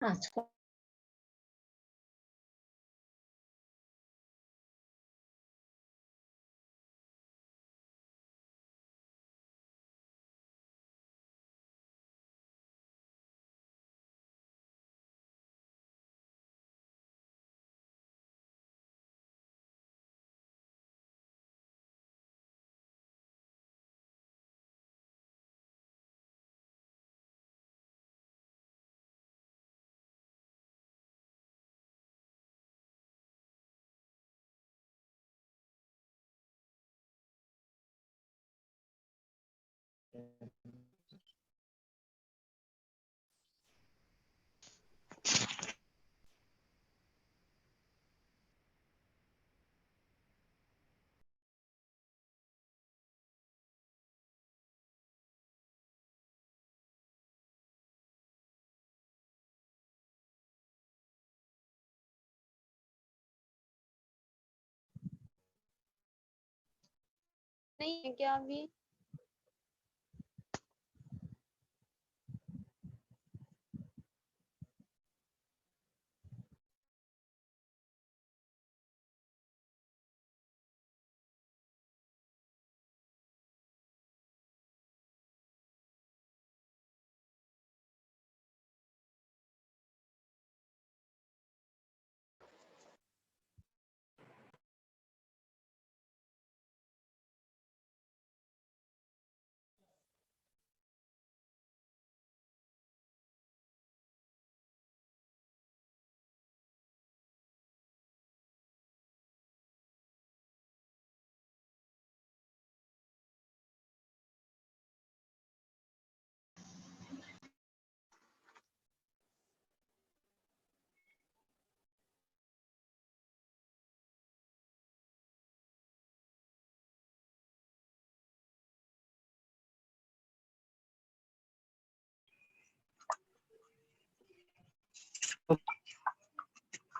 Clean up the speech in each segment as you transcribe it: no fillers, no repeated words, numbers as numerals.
अच्छा नहीं है क्या अभी?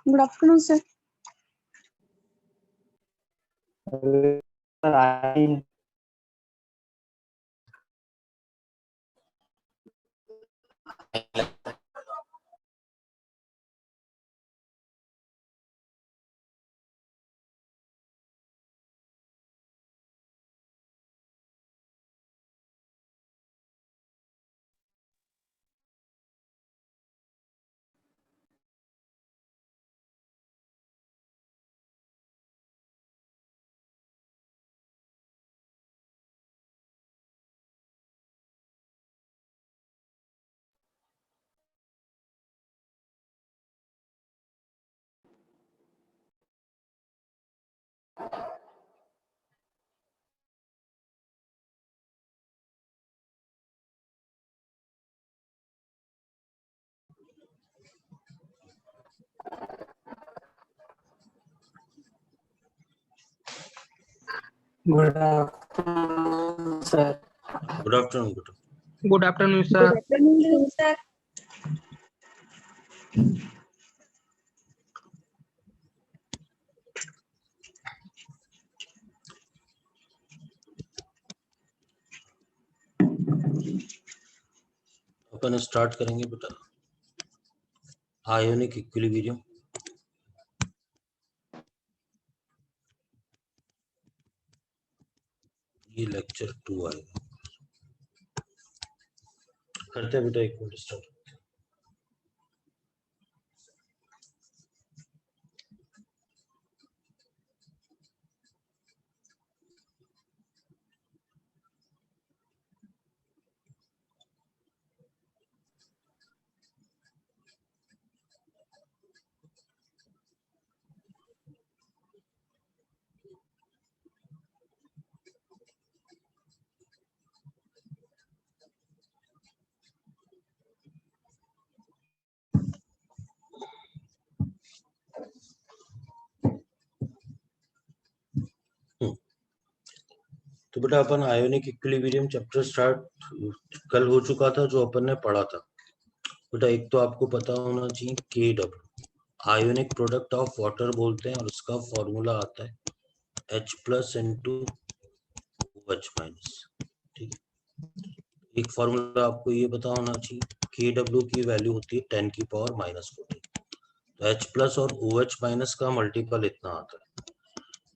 Good afternoon sir. Good afternoon, sir. Good afternoon. Good afternoon, sir. Good afternoon sir. अपन स्टार्ट करेंगे बेटा आयोनिक इक्विलिब्रियम। ये लेक्चर 2 आएगा। करते हैं बेटा एक मिनट स्टार्ट। तो बेटा अपन आयोनिक इक्विलिब्रियम चैप्टर स्टार्ट कल हो चुका था जो अपन ने पढ़ा था। बेटा एक तो आपको पता होना चाहिए के W ionic product of water बोलते हैं और उसका फॉर्मूला आता है H+ इंटू OH-। ठीक है, एक फॉर्मूला आपको ये पता होना चाहिए KW की वैल्यू होती है 10 की पावर -14। तो H प्लस और OH माइनस का मल्टीपल इतना आता है।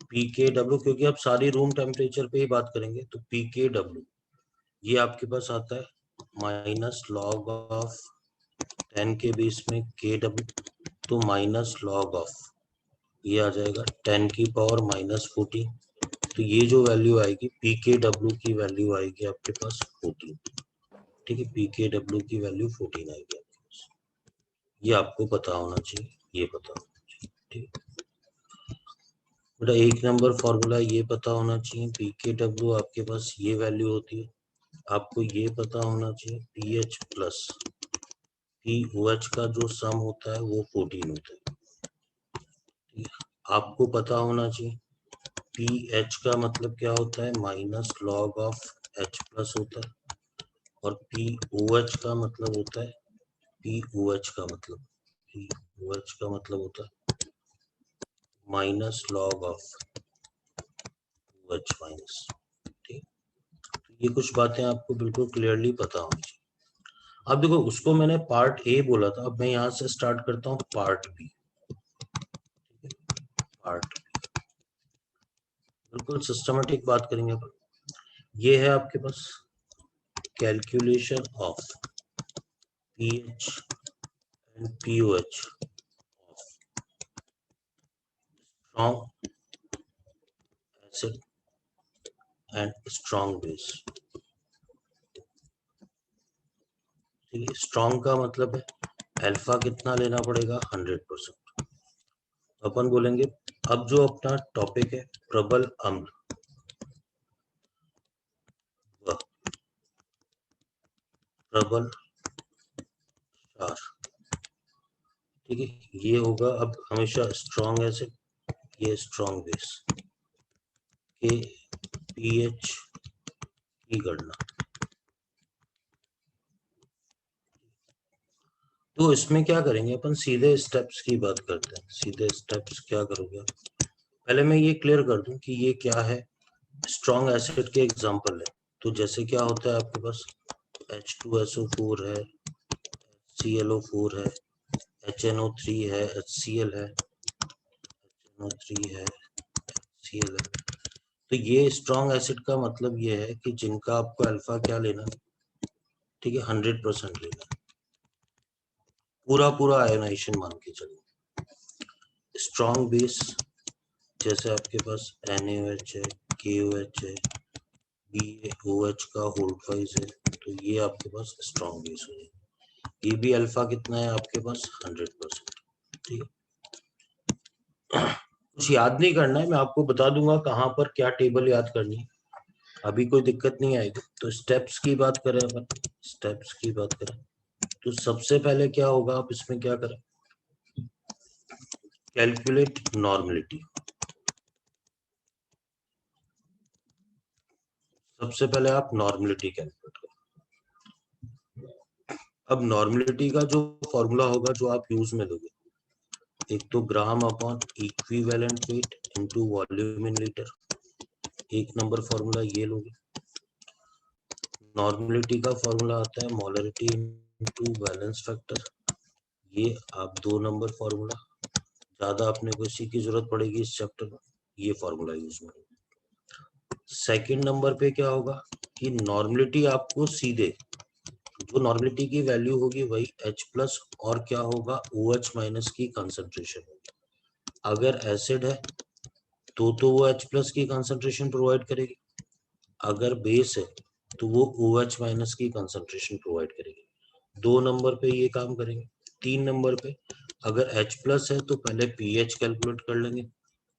PKW, क्योंकि आप सारी रूम टेम्परेचर पे ही बात करेंगे, तो PKW ये आपके पास आता है माइनस लॉग ऑफ 10 के बेस में KW, तो माइनस लॉग ऑफ ये आ जाएगा 10 की पावर -14। तो ये जो वैल्यू आएगी PKW की वैल्यू आएगी आपके पास 14। ठीक है, PKW की वैल्यू 14 आएगी आपके पास। ये आपको पता होना चाहिए, ये पता होना चाहिए। ठीक बेटा, 1 नंबर फॉर्मूला ये पता होना चाहिए, PKW आपके पास ये वैल्यू होती है। आपको ये पता होना चाहिए PH प्लस POH का जो सम होता है वो 14 होता है। आपको पता होना चाहिए PH का मतलब क्या होता है, minus log of H plus होता है, और POH का मतलब होता है POH का मतलब होता है minus log of OH minus. ठीक, ये कुछ बातें आपको बिल्कुल क्लियरली पता होनी चाहिए। अब देखो, उसको मैंने पार्ट ए बोला था, अब मैं यहां से स्टार्ट करता हूं पार्ट बी। पार्ट बी बिल्कुल सिस्टमेटिक बात करेंगे अपन। ये है आपके पास calculation of pH and pOH of strong acid and strong base. ठीक है, स्ट्रॉन्ग का मतलब है अल्फा कितना लेना पड़ेगा, 100%। अपन बोलेंगे अब जो अपना टॉपिक है प्रबल अम्ल, प्रबल क्षार। ठीक है, ये होगा अब हमेशा स्ट्रॉन्ग एसिड, ये स्ट्रॉन्ग बेस के पीएच की गणना। तो इसमें क्या करेंगे अपन, सीधे स्टेप्स की बात करते हैं। सीधे स्टेप्स क्या करोगे, पहले मैं ये क्लियर कर दूं कि ये क्या है। स्ट्रॉन्ग एसिड के एग्जांपल है, तो जैसे क्या होता है आपके पास H2SO4 है, ClO4 है, HNO3 है, HCl है, HNO3 है, HCl है। तो ये स्ट्रॉन्ग एसिड का मतलब ये है कि जिनका आपको अल्फा क्या लेना है, ठीक है, 100% लेना है, पूरा आयोनाइजेशन मान के चलो। स्ट्रॉन्ग बेस जैसे आपके पास NaOH है, KOH है, BaOH का होल्ड वाइज है, तो ये आपके पास स्ट्रॉन्ग बेस हो जाएगा। ये भी अल्फा कितना है आपके पास, 100%। ठीक है, कुछ याद नहीं करना है, मैं आपको बता दूंगा कहाँ पर क्या टेबल याद करनी है, अभी कोई दिक्कत नहीं आएगी। तो स्टेप्स की बात करें अपन, स्टेप्स की बात करें तो सबसे पहले क्या होगा, आप इसमें क्या करें, कैलकुलेट नॉर्मलिटी। सबसे पहले आप नॉर्मलिटी कैलकुलेट करें। अब नॉर्मलिटी का जो फॉर्मूला होगा जो आप यूज में लोगे, एक तो ग्राम upon equivalent weight into volume in litre, 1 number formula ये लोगे। नॉर्मलिटी का फॉर्मूला आता है मोलरिटी इनटू बैलेंस फैक्टर, ये आप 2 नंबर फॉर्मूला, ज्यादा अपने को इसी की जरूरत पड़ेगी इस चैप्टर में, ये फॉर्मूला यूज में। सेकंड नंबर पे क्या होगा कि नॉर्मलिटी आपको सीधे जो नॉर्मलिटी की वैल्यू होगी वही H प्लस और क्या होगा OH माइनस की कंसंट्रेशन होगी। अगर एसिड है तो वो H प्लस की कंसंट्रेशन प्रोवाइड करेगी, अगर बेस है तो वो OH माइनस की कंसंट्रेशन प्रोवाइड करेगी। 2 नंबर पे ये काम करेंगे। 3 नंबर पे अगर H प्लस है तो पहले pH कैलकुलेट कर लेंगे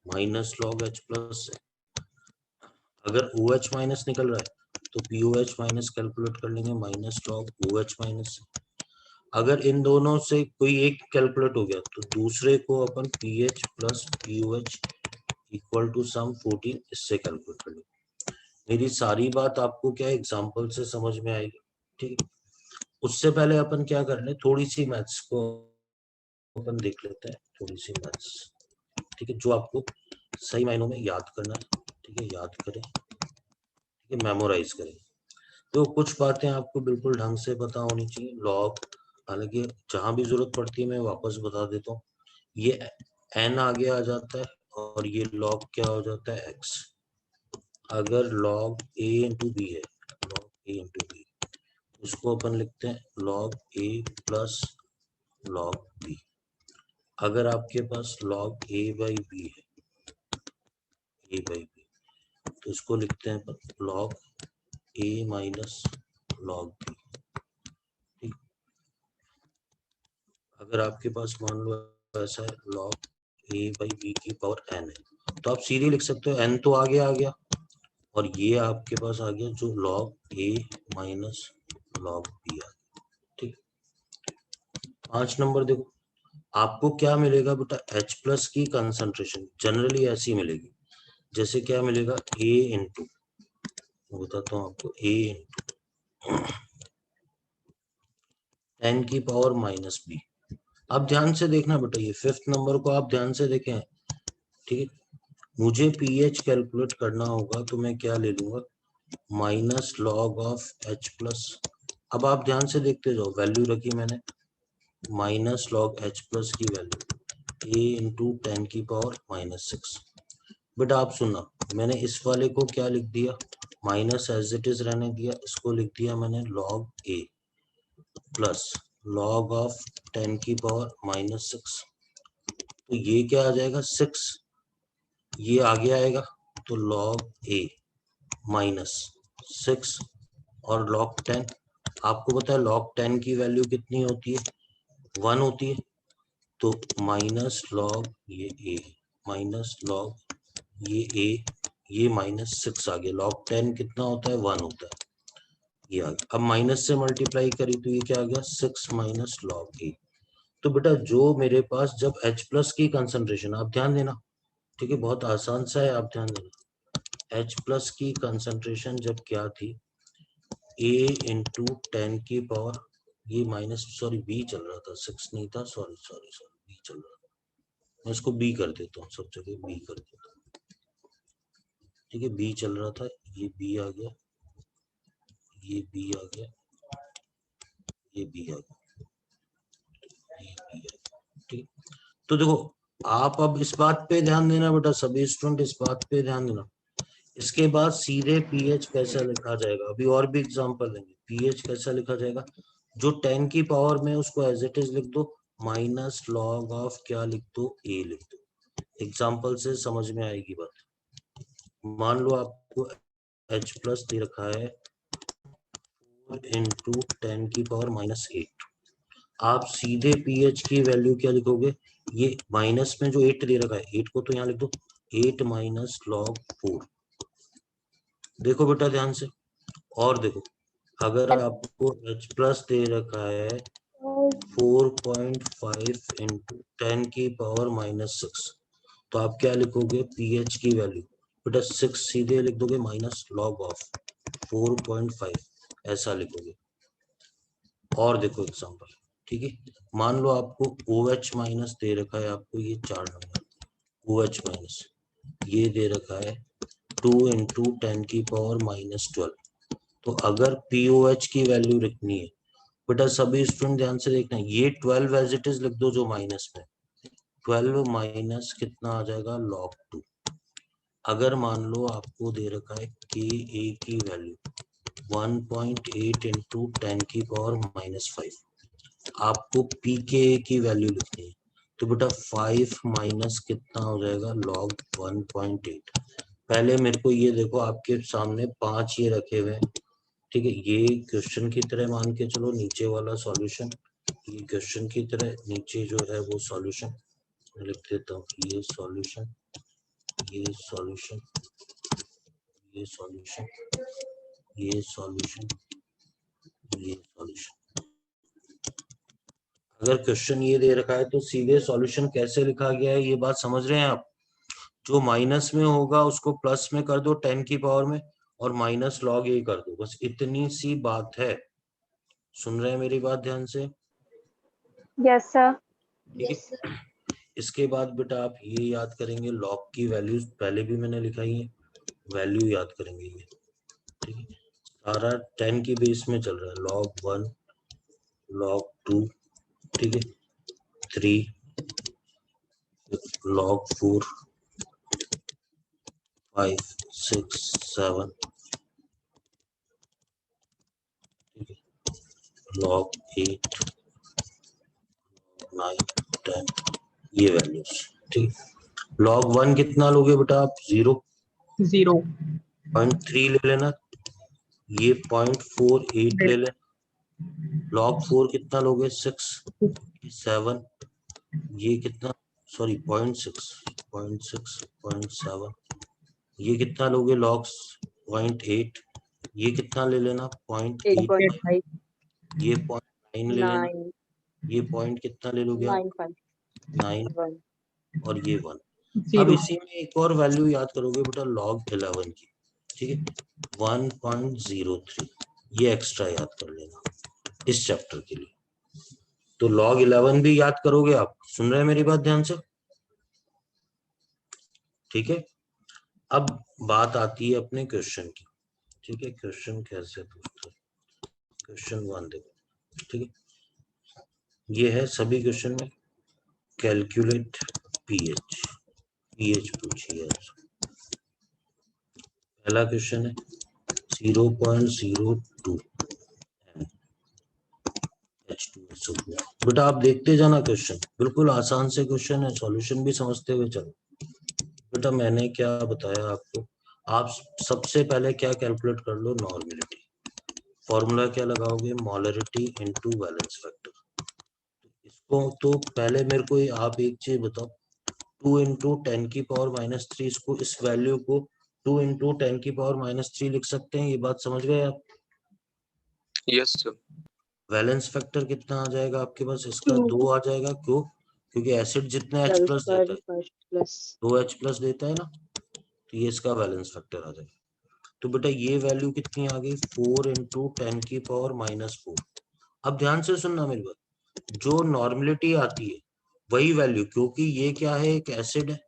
माइनस लॉग H प्लस से, अगर OH माइनस निकल रहा है तो POH माइनस कैलकुलेट कर लेंगे माइनस लॉग OH माइनस। अगर इन दोनों से कोई एक कैलकुलेट हो गया तो दूसरे को अपन PH plus POH equal to sum 14 इससे कैलकुलेट कर लेंगे। मेरी सारी बात आपको क्या एग्जांपल से समझ में आएगी। ठीक, उससे पहले अपन क्या कर ले, थोड़ी सी मैथ्स को अपन देख लेते हैं, थोड़ी सी मैथ्स। ठीक है, जो आपको सही मायनों में याद करना है। ठीक है, याद करें, ठीक है, मेमोराइज करें। तो कुछ बातें आपको बिल्कुल ढंग से पता होनी चाहिए। लॉग, हालांकि जहां भी जरूरत पड़ती है मैं वापस बता देता हूँ। ये n आगे आ जाता है और ये log क्या हो जाता है x। अगर log a इंटू बी है, log a इंटू बी, उसको अपन लिखते हैं log a plus log b। अगर आपके पास log a बाई b है, a बाई b, तो इसको लिखते हैं अपन log a minus log b। ठीक, अगर आपके पास मान लो ऐसा है log a बाई b की पावर n है, तो आप सीधे लिख सकते हो n तो आगे आ गया और ये आपके पास आ गया जो log a minus log b आ गया। ठीक, 5 नंबर देखो, आपको क्या मिलेगा बेटा, H प्लस की कंसंट्रेशन जनरली ऐसी मिलेगी, जैसे क्या मिलेगा a इंटू, बताता हूँ आपको, a इंटू 10 की पावर माइनस b। आप ध्यान से देखना बेटा, ये 5th नंबर को आप ध्यान से देखें। ठीक है, मुझे pH कैलकुलेट करना होगा तो मैं क्या ले लूंगा, minus log of H plus. अब आप ध्यान से देखते जाओ, वैल्यू रखी मैंने माइनस लॉग H प्लस की वैल्यू a इंटू 10 की पावर माइनस 6। बेटा आप सुनना, मैंने इस वाले को क्या लिख दिया, माइनस एज इट इज रहने दिया, इसको लिख दिया मैंने log a plus log of 10 की पावर माइनस 6। तो ये क्या आ जाएगा 6, ये आगे आएगा तो लॉग a माइनस 6 और लॉग 10। आपको पता है लॉग 10 की वैल्यू कितनी होती है, 1 होती है, तो माइनस लॉग ये a माइनस लॉग ये a, ये माइनस 6 आ गया, लॉग 10 कितना होता है 1 होता है, ये आ गया। अब माइनस से मल्टीप्लाई करी तो ये क्या आ गया 6 माइनस लॉग a। तो बेटा जो मेरे पास जब H प्लस की कंसंट्रेशन, आप ध्यान देना, ठीक है, बहुत आसान सा है, आप ध्यान देना, H प्लस की कंसंट्रेशन जब क्या थी, a इंटू 10 की पावर, ये माइनस सॉरी b चल रहा था, 6 नहीं था, सॉरी सॉरी सॉरी, b चल रहा था, मैं इसको b कर देता हूँ, सब जगह b कर देता हूँ। ठीक है, b चल रहा था, ये b आ गया, ये b आ गया, ये b आ गया, ये b आ गया। ठीक, तो देखो आप अब इस बात पे ध्यान देना बेटा, सभी स्टूडेंट इस बात पे ध्यान देना। इसके बाद सीधे pH कैसा लिखा जाएगा, अभी और भी एग्जांपल लेंगे। pH कैसा लिखा जाएगा, जो 10 की पावर में उसको एज इट इज लिख दो, माइनस लॉग ऑफ क्या लिख दो, a लिख दो। एग्जांपल से समझ में आएगी बात। मान लो आपको H प्लस दे रखा है इंटू 10 की पावर माइनस 8, आप सीधे pH की वैल्यू क्या लिखोगे, ये माइनस में जो 8 दे रखा है, 8 को तो यहाँ लिख दो 8 माइनस लॉग 4। देखो बेटा ध्यान से, और देखो अगर आपको H प्लस दे रखा है 4.5 इंटू 10 की पावर माइनस 6, तो आप क्या लिखोगे pH की वैल्यू, बेटा 6 सीधे लिख दोगे माइनस लॉग ऑफ 4.5, ऐसा लिखोगे। और देखो एग्जांपल, ठीक है, मान लो आपको OH माइनस दे रखा है, आपको ये 4 नंबर OH माइनस ये दे रखा है 2 इंटू 10 की पावर माइनस 12। तो अगर POH की वैल्यू लिखनी है, बेटा सभी स्टूडेंट ध्यान से देखना, ये 12 एज इट इज लिख दो जो माइनस में, 12 माइनस कितना आ जाएगा लॉग 2। अगर मान लो आपको दे रखा है KA की वैल्यू 1.8 इंटू 10 की पावर माइनस 5, आपको PKA की वैल्यू लिखनी है, तो बेटा 5 माइनस कितना हो जाएगा लॉग 1.8। पहले मेरे को ये देखो, आपके सामने 5 ये रखे हुए हैं, ठीक है, ये क्वेश्चन की तरह मान के चलो, नीचे वाला सॉल्यूशन ये क्वेश्चन की तरह, नीचे जो है वो सॉल्यूशन लिख देता हूँ, ये सॉल्यूशन, ये सॉल्यूशन, ये सॉल्यूशन, ये सॉल्यूशन, ये सॉल्यूशन। अगर क्वेश्चन ये दे रखा है तो सीधे सॉल्यूशन कैसे लिखा गया है ये बात समझ रहे हैं आप, जो माइनस में होगा उसको प्लस में कर दो 10 की पावर में, और माइनस लॉग ए कर दो, बस इतनी सी बात है। सुन रहे हैं मेरी बात ध्यान से? Yes sir. ठीक है, इसके बाद बेटा आप ये याद करेंगे, लॉग की वैल्यूज पहले भी मैंने लिखाई है, वैल्यू याद करेंगे ये, ठीक है, सारा 10 की बेस में चल रहा है, log 1 log 2, ठीक है, 3 log 4 5 6 7, ठीक है, log 8 9 10, ये वैल्यूज, ठीक। log 1 कितना लोगे बेटा आप? 0.3 ले लेना, ये 0.48 ले लेना। log 4 कितना लोगे? 6 7, ये कितना, सॉरी 0.6 ये कितना लोगे? log 0.8, ये कितना ले लेना? 0.8, 8.5 ये 0.9 ले लेना, 9 ये पॉइंट कितना ले लोगे आप? 9.5 9 1 और ये 1। अब इसी में एक और वैल्यू याद करोगे बेटा, log 11 की, ठीक है, 1.03, ये एक्स्ट्रा याद कर लेना इस चैप्टर के लिए। तो log 11 भी याद करोगे आप। सुन रहे हैं मेरी बात ध्यान से? ठीक है, अब बात आती है अपने क्वेश्चन की, ठीक है। क्वेश्चन कैसे पूछते हैं? क्वेश्चन 1 देखो, ठीक है, ये है सभी क्वेश्चन में कैलकुलेट पीएच पूछी है। पहला क्वेश्चन है 0.02 H2SO4। बेटा आप देखते जाना क्वेश्चन, बिल्कुल आसान से क्वेश्चन है, सॉल्यूशन भी समझते हुए चलो। बेटा मैंने क्या बताया आपको, आप सबसे पहले क्या कैलकुलेट कर लो? नॉर्मेलिटी। फॉर्मूला क्या लगाओगे? Molarity into balance factor. इसको तो पहले मेरे को आप एक चीज बताओ, 2 इंटू 10 की पावर -3, इसको इस वैल्यू को 2 इंटू 10 की पावर -3 लिख सकते हैं, ये बात समझ गए आप? Yes sir. बैलेंस फैक्टर कितना आ जाएगा आपके पास? इसका 2 आ जाएगा। क्यों? क्योंकि एसिड जितना H+ देता है, फर्स्ट प्लस 2H+ देता है ना, तो ये इसका बैलेंस फैक्टर आ जाएगा। तो बेटा ये वैल्यू कितनी आ गई? 4 इंटू 10 की पावर -4। अब ध्यान से सुनना मेरी बात, जो नॉर्मलिटी आती है वही वैल्यू, क्योंकि ये क्या है? एक एसिड है,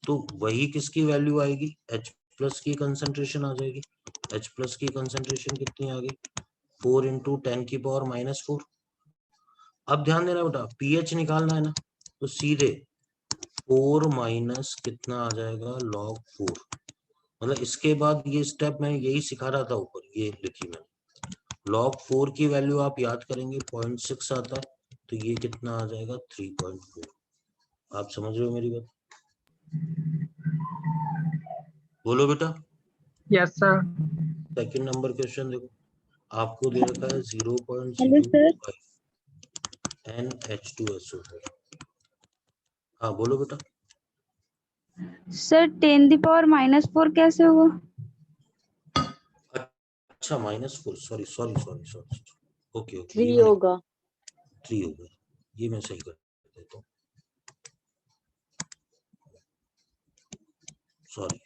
तो वही किसकी वैल्यू आएगी? H+ की कंसंट्रेशन आ जाएगी। H+ की कंसंट्रेशन कितनी आ गई? 4 इंटू 10 की पावर -4। अब ध्यान देना बेटा, पीएच निकालना है ना, तो सीधे 4 माइनस कितना आ जाएगा? log 4। मतलब इसके बाद ये स्टेप मैं यही सिखा रहा था ऊपर, ये लिखी मैंने। log 4 की वैल्यू आप याद करेंगे 0.6 आता है, तो ये कितना आ जाएगा? 3.4। आप समझ रहे हो मेरी बात? बोलो बेटा। Yes sir. Second number question देखो, आपको दे रखा है हेलो 0.05 NH2SO4। हाँ बोलो बेटा। सर 10⁻⁻4 कैसे हुआ? अच्छा -4, sorry sorry sorry sorry, okay okay, 3 ये मैंने होगा। 3 हो गया, ये मैं सही कर देता हूँ, सॉरी।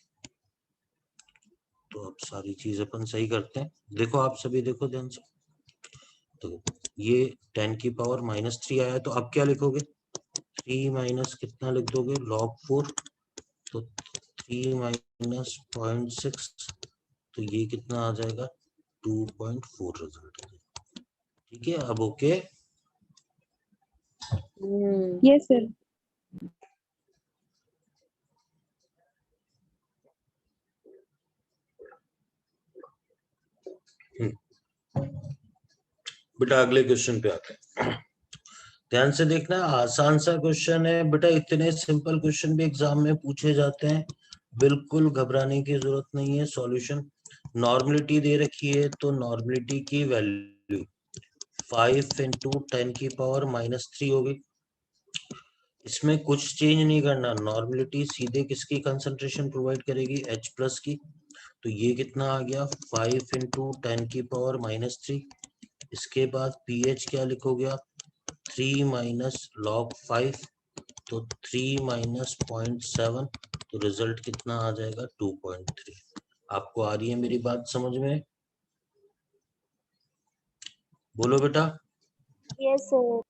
तो अब सारी चीज अपन सही करते हैं। देखो आप सभी देखो ध्यान से, तो ये 10 की पावर -3 आया, तो अब क्या लिखोगे? 3 माइनस कितना लिख दोगे? log 4, तो 3 माइनस 0.6, तो ये कितना आ जाएगा? 2.4 रिजल्ट। ठीक है, अब ओके। Yes sir. बेटा अगले क्वेश्चन पे आते हैं, ध्यान से देखना, आसान सा क्वेश्चन है बेटा, इतने सिंपल क्वेश्चन भी एग्जाम में पूछे जाते हैं, बिल्कुल घबराने की जरूरत नहीं है। सॉल्यूशन, नॉर्मलिटी दे रखी है, तो नॉर्मलिटी की वैल्यू 5 इंटू 10 की पावर -3 होगी। इसमें कुछ चेंज नहीं करना, नॉर्मलिटी सीधे किसकी कंसंट्रेशन प्रोवाइड करेगी? H+ की। तो ये कितना आ गया? 5 इंटू 10 की पावर -3। इसके बाद पीएच क्या लिखोगे आप? 3 माइनस log 5, तो 3 माइनस 0.7, तो रिजल्ट कितना आ जाएगा? 2.3। आपको आ रही है मेरी बात समझ में? बोलो बेटा। Yes sir.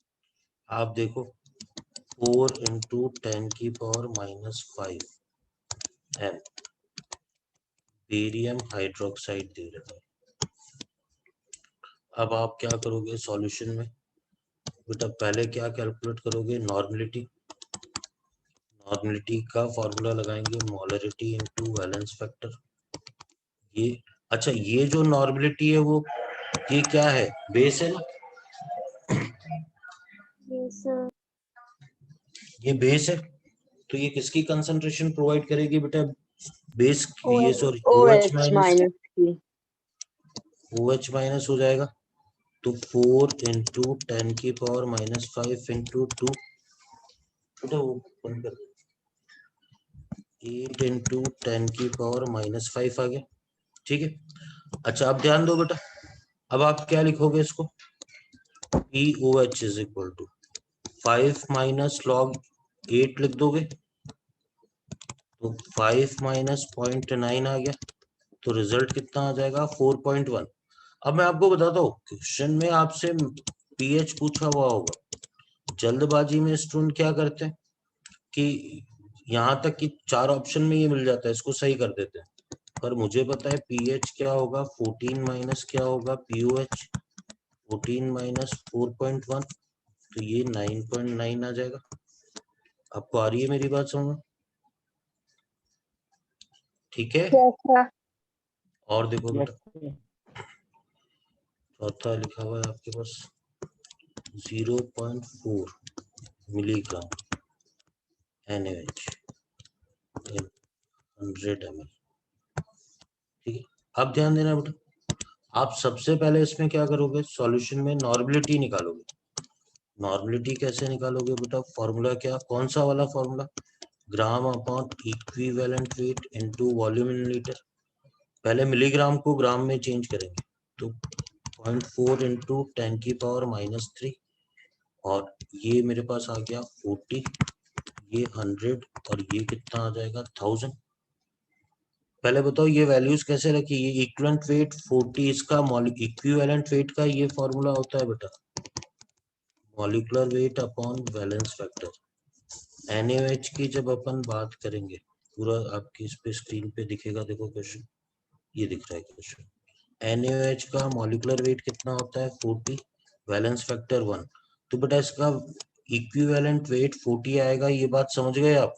आप देखो 4 इंटू 10 की पावर -5 m बेरियम हाइड्रोक्साइड दे रहा है, अब आप क्या करोगे सॉल्यूशन में बेटा, पहले क्या कैलकुलेट करोगे, नॉर्मलिटी। नॉर्मलिटी का फॉर्मूला लगाएंगे मोलरिटी इनटू वैलेंस फैक्टर। ये अच्छा, ये जो नॉर्मलिटी है वो ये क्या है, बेस है ना, Yes, sir. ये बेस है। तो ये किसकी कंसंट्रेशन प्रोवाइड करेगी बेटा, बेस की, ये सॉरी OH माइनस की। OH माइनस हो जाएगा तो 4 इंटू 10 की पावर -5 इंटू 2 बेटा, वो बंद कर, 8 इंटू 10 की पावर -5 आ गया। ठीक है, अच्छा अब ध्यान दो बेटा, अब आप क्या लिखोगे इसको, POH is equal to 5 minus log 8 लिख दोगे तो 5 माइनस 0.9 आ गया, तो रिजल्ट कितना आ जाएगा 4.1। अब मैं आपको बताता हूँ, क्वेश्चन में आपसे पीएच पूछा हुआ होगा, जल्दबाजी में स्टूडेंट क्या करते हैं कि यहाँ तक कि 4 ऑप्शन में ये मिल जाता है, इसको सही कर देते हैं, पर मुझे पता है पीएच क्या होगा, 14 माइनस क्या होगा पीओएच, 14 माइनस 4.1, तो ये 9.9 आ जाएगा। आपको आ रही है मेरी बात समझ, ठीक है। और देखो बेटा, चौथा लिखा हुआ है आपके पास 0.4 मिलीग्राम NaOH 100 ml। ठीक है, अब ध्यान देना बेटा, आप सबसे पहले इसमें क्या करोगे, सॉल्यूशन में नॉर्मलिटी निकालोगे। नॉर्मलिटी कैसे निकालोगे बेटा, फॉर्मूला क्या, कौन सा वाला formula, gram upon equivalent weight into volume in litre. पहले मिलीग्राम को ग्राम में चेंज करेंगे, तो 0.4 इंटू 10 की पावर -3, और ये मेरे पास आ गया 40, ये 100, और ये कितना आ जाएगा 1000। पहले बताओ ये वैल्यूज कैसे रखी, ये इक्विवेलेंट वेट 40, इसका इक्विवेलेंट वेट का ये फॉर्मूला होता है बेटा, molecular weight upon valence factor. NaOH की जब अपन बात करेंगे, पूरा आपकी इस पे स्क्रीन पे दिखेगा, देखो क्वेश्चन, ये दिख रहा है क्वेश्चन, NaOH का मॉलिक्यूलर वेट कितना होता है 40, वैलेंस फैक्टर 1, तो बेटा इसका इक्विवेलेंट वेट 40 आएगा, ये बात समझ गए आप।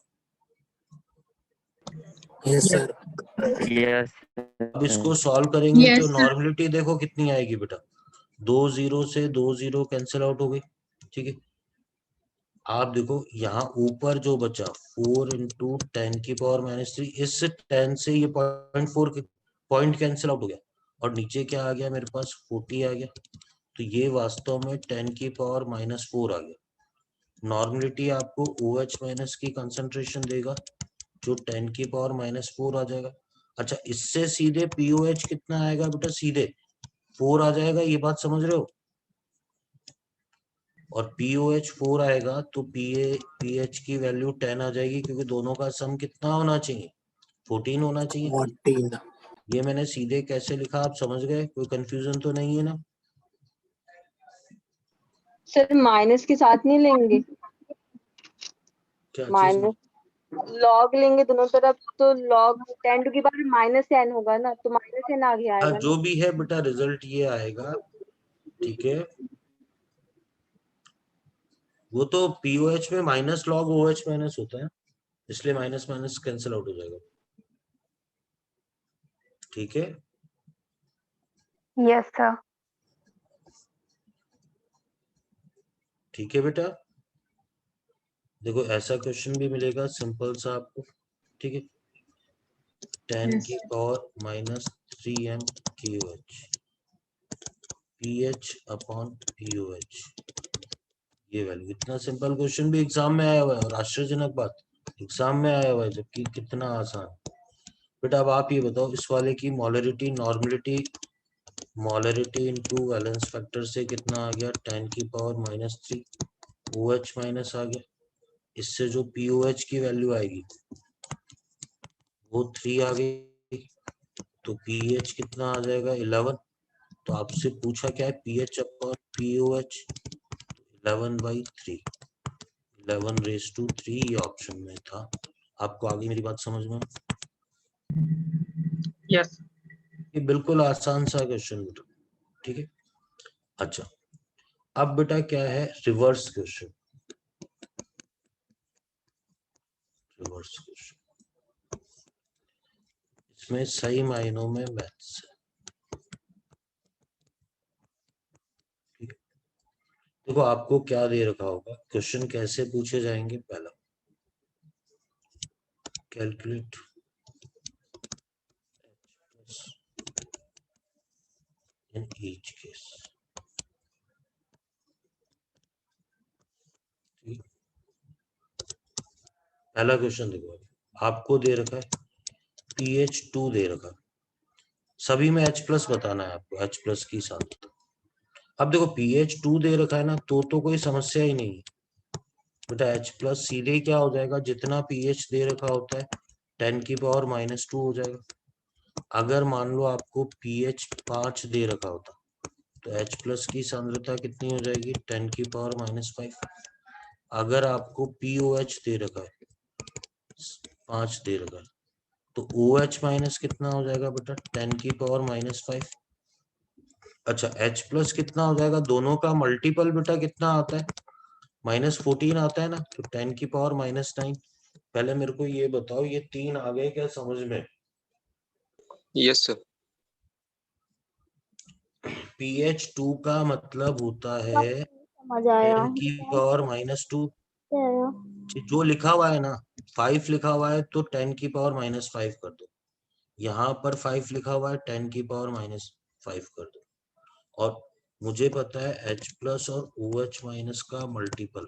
Yes sir. अब इसको सॉल्व करेंगे Yes, तो sir. नॉर्मलिटी देखो कितनी आएगी बेटा, 2 0 से 2 0 कैंसिल आउट हो गई। ठीक है, आप देखो यहाँ ऊपर जो बचा 4 इंटू 10 की पावर -3, इस 10 से ये 0.4 पॉइंट कैंसिल आउट हो गया, और नीचे क्या आ गया मेरे पास 40 आ गया, तो ये वास्तव में 10 की पावर -4 आ गया। नॉर्मलिटी आपको OH माइनस की कंसंट्रेशन देगा जो 10 की पावर -4 आ जाएगा। अच्छा, इससे सीधे POH कितना आएगा बेटा, सीधे 4 आ जाएगा, ये बात समझ रहे हो, और POH 4 आएगा तो PH की वैल्यू 10 आ जाएगी, क्योंकि दोनों का सम कितना होना चाहिए 14 होना चाहिए। 14। ये मैंने सीधे कैसे लिखा आप समझ गए, कोई कंफ्यूजन तो नहीं है ना। सर माइनस के साथ नहीं लेंगे, क्या चीज, माइनस लॉग लेंगे दोनों तरफ, तो लॉग 10 टू की पावर -n होगा ना, तो -n आगे आएगा जो ना। भी है बेटा रिजल्ट ये आएगा। ठीक है, वो तो POH में माइनस लॉग OH माइनस होता है, इसलिए माइनस माइनस कैंसिल आउट हो जाएगा। ठीक है, Yes, sir. ठीक है बेटा, देखो ऐसा क्वेश्चन भी मिलेगा सिंपल सा आपको। ठीक है, 10 की power -3m KOH PH upon POH, ये वैल्यू, इतना सिंपल क्वेश्चन भी एग्जाम में आया हुआ है, और आश्चर्यजनक बात एग्जाम में आया हुआ है, जबकि कितना आसान। बेटा अब आप ये बताओ, इस वाले की मॉलरिटी, मॉलरिटी इनटू वैलेंस फैक्टर से कितना आ गया 10 की पावर -3, OH माइनस आ गया, इससे जो POH की वैल्यू आएगी वो 3 आ गई, तो PH कितना आ जाएगा 11। तो आपसे पूछा क्या है, PH अपॉन POH, 11/3, 11⁻³ ये ऑप्शन में था। आपको आगे मेरी बात समझ में, यस। ये बिल्कुल आसान सा क्वेश्चन बेटा। ठीक है, अच्छा, अब बेटा क्या है, रिवर्स क्वेश्चन। रिवर्स क्वेश्चन इसमें सही मायनों में मैथ्स है। देखो आपको क्या दे रखा होगा, क्वेश्चन कैसे पूछे जाएंगे। पहला, कैलकुलेट इन ईच केस। पहला क्वेश्चन देखो, आपको दे रखा है pH2 दे रखा है, सभी में H प्लस बताना है आपको, H प्लस की सांद्रता। अब देखो pH2 दे रखा है ना, तो कोई समस्या ही नहीं है बेटा। H प्लस सीधे क्या हो जाएगा, जितना pH दे रखा होता है 10 की पावर -2 हो जाएगा। अगर मान लो आपको pH 5 दे रखा होता तो H प्लस की सांद्रता कितनी हो जाएगी, 10 की पावर -5। अगर आपको POH दे रखा है 5 दे रखा है तो OH माइनस कितना हो जाएगा बेटा, 10 की पावर -5। अच्छा, H प्लस कितना हो जाएगा, दोनों का मल्टीपल बेटा कितना आता है, -14 आता है ना, तो 10 की पावर -9। पहले मेरे को ये बताओ, ये 3 आ गए क्या समझ में? Yes sir. pH2 का मतलब होता है समझ आया। 10 की पावर -2। जो लिखा हुआ है ना 5 लिखा हुआ है तो 10 की पावर -5 कर दो, यहाँ पर 5 लिखा हुआ है 10 की पावर -5 कर दो। और मुझे पता है H प्लस और OH माइनस का मल्टीपल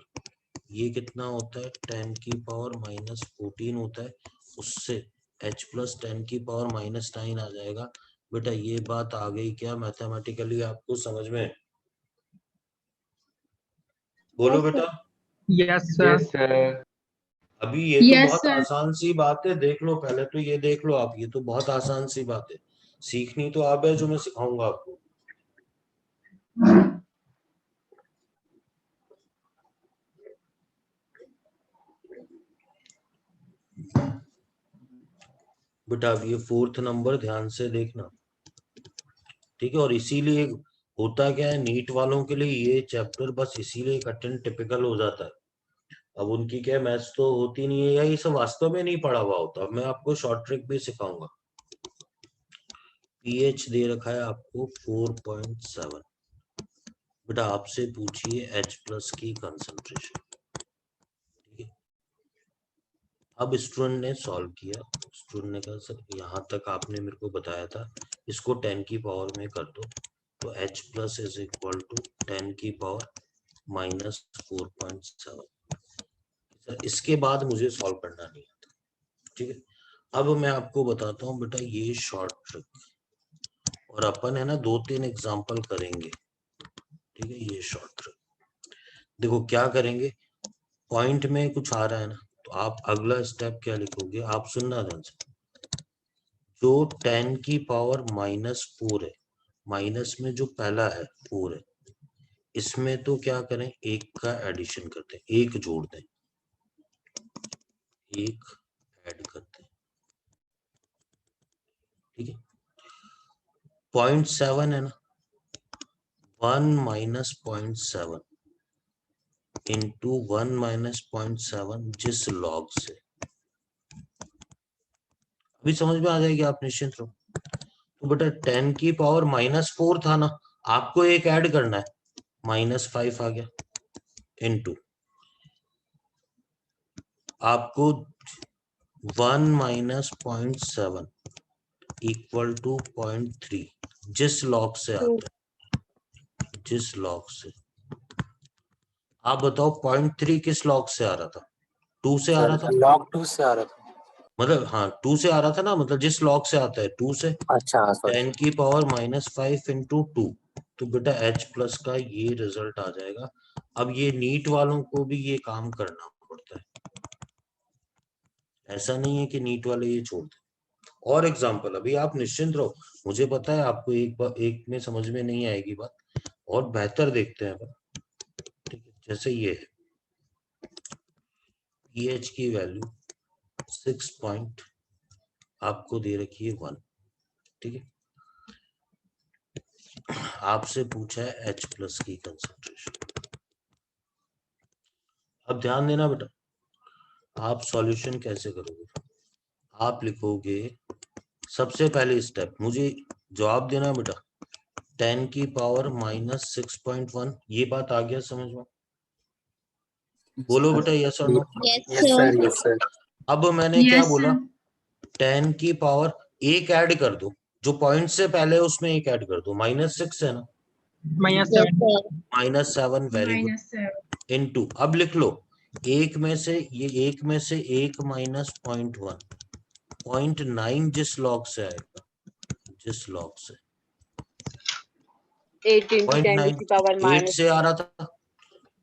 ये कितना होता है, 10 की पावर -14 होता है, उससे H प्लस 10 की पावर -9 आ जाएगा। बेटा ये बात आ गई क्या मैथमेटिकली आपको समझ में? बोलो बेटा। Yes sir. अभी ये तो बहुत आसान सी बात है, देख लो पहले तो ये देख लो आप, ये तो बहुत आसान सी बात है, सीखनी तो आप है, जो मैं सिखाऊंगा आपको। बेटा अब ये 4th नंबर ध्यान से देखना, ठीक है। और इसीलिए होता क्या है, नीट वालों के लिए ये चैप्टर बस इसीलिए कठिन टिपिकल हो जाता है। अब उनकी क्या मैथ्स तो होती नहीं है, या ये सब वास्तव में नहीं पढ़ा हुआ होता। अब मैं आपको शॉर्ट ट्रिक भी सिखाऊंगा। पीएच दे रखा है आपको 4.7। बेटा आपसे पूछिए H प्लस की कंसंट्रेशन, ठीक है। अब स्टूडेंट ने सॉल्व किया, स्टूडेंट ने कहा सर यहाँ तक आपने मेरे को बताया था, इसको 10 की पावर में कर दो, तो H plus is equal to 10 की पावर -4.7। इसके बाद मुझे सॉल्व करना नहीं आता, ठीक है। अब मैं आपको बताता हूँ बेटा ये शॉर्ट ट्रिक, और अपन है ना 2-3 एग्जांपल करेंगे, ठीक है। ये शॉर्ट ट्रिक देखो क्या करेंगे, पॉइंट में कुछ आ रहा है ना, तो आप अगला स्टेप क्या लिखोगे, आप सुनना ध्यान से। जो 10 की पावर -4 है, माइनस में जो पहला है 4 है, इसमें तो क्या करें, एक का एडिशन करते हैं, एक जोड़ दें, एक ऐड करते हैं, ठीक है। 0.7 है ना, 1 माइनस 0.7 इंटू 1 माइनस 0.7 जिस लॉग से, अभी समझ में आ जाएगी, आप निश्चिंत रहो। तो बेटा 10 की पावर -4 था ना, आपको एक ऐड करना है, -5 आ गया, इनटू आपको 1 माइनस 0.7 इक्वल टू 0.3 जिस लॉग से आता है, जिस लॉग से। आप बताओ 0.3 किस लॉग से आ रहा था, 2 से आ रहा था, लॉग 2 से आ रहा था। मतलब हाँ 2 से आ रहा था ना, मतलब जिस लॉग से आता है 2 से। अच्छा 10 की पावर -5 इंटू 2, तो बेटा H प्लस का ये रिजल्ट आ जाएगा। अब ये नीट वालों को भी ये काम करना पड़ता है, ऐसा नहीं है कि नीट वाले ये छोड़ दें। और एग्जाम्पल, अभी आप निश्चिंत रहो, मुझे पता है आपको एक में समझ में नहीं आएगी बात, और बेहतर देखते हैं, ठीक है। जैसे ये है, pH की वैल्यू 6 पॉइंट आपको दे रखी है 1, ठीक है। आपसे पूछा है H प्लस की कंसंट्रेशन। अब ध्यान देना बेटा, आप सॉल्यूशन कैसे करोगे? आप लिखोगे सबसे पहले स्टेप, मुझे जवाब देना बेटा 10 की पावर माइनस 6.1, ये बात आ गया समझ में? बोलो बेटा यस और no. Yes, sir. Yes, sir. अब मैंने क्या बोला, 10 की पावर एक ऐड कर दो, जो पॉइंट से पहले उसमें एक ऐड कर दो, -6 है ना, -7, वेरी गुड, इनटू, अब लिख लो एक में से एक माइनस 0.1, 0.9 जिस लॉग से आएगा, जिस लॉग से 8 into 10 to the power 0.8 minus से आ रहा था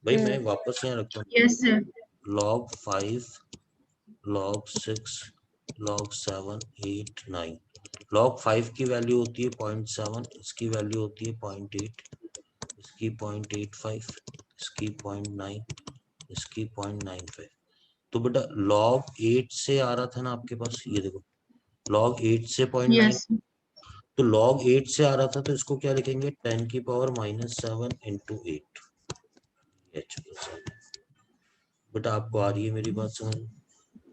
भाई, मैं वापस यहाँ रखता हूँ, log 5, log 6, log 7, 8, 9, log 5 की वैल्यू होती है 0.7, इसकी वैल्यू होती है 0.8, इसकी 0.85, इसकी 0.9, इसकी 0.95। तो बेटा log 8 से आ रहा था ना आपके पास, ये देखो log 8 से 0.9, तो log 8 से आ रहा था, तो इसको क्या लिखेंगे, 10 की पावर -7 into 8 H प्लस। बेटा आपको आ रही है मेरी बात समझ?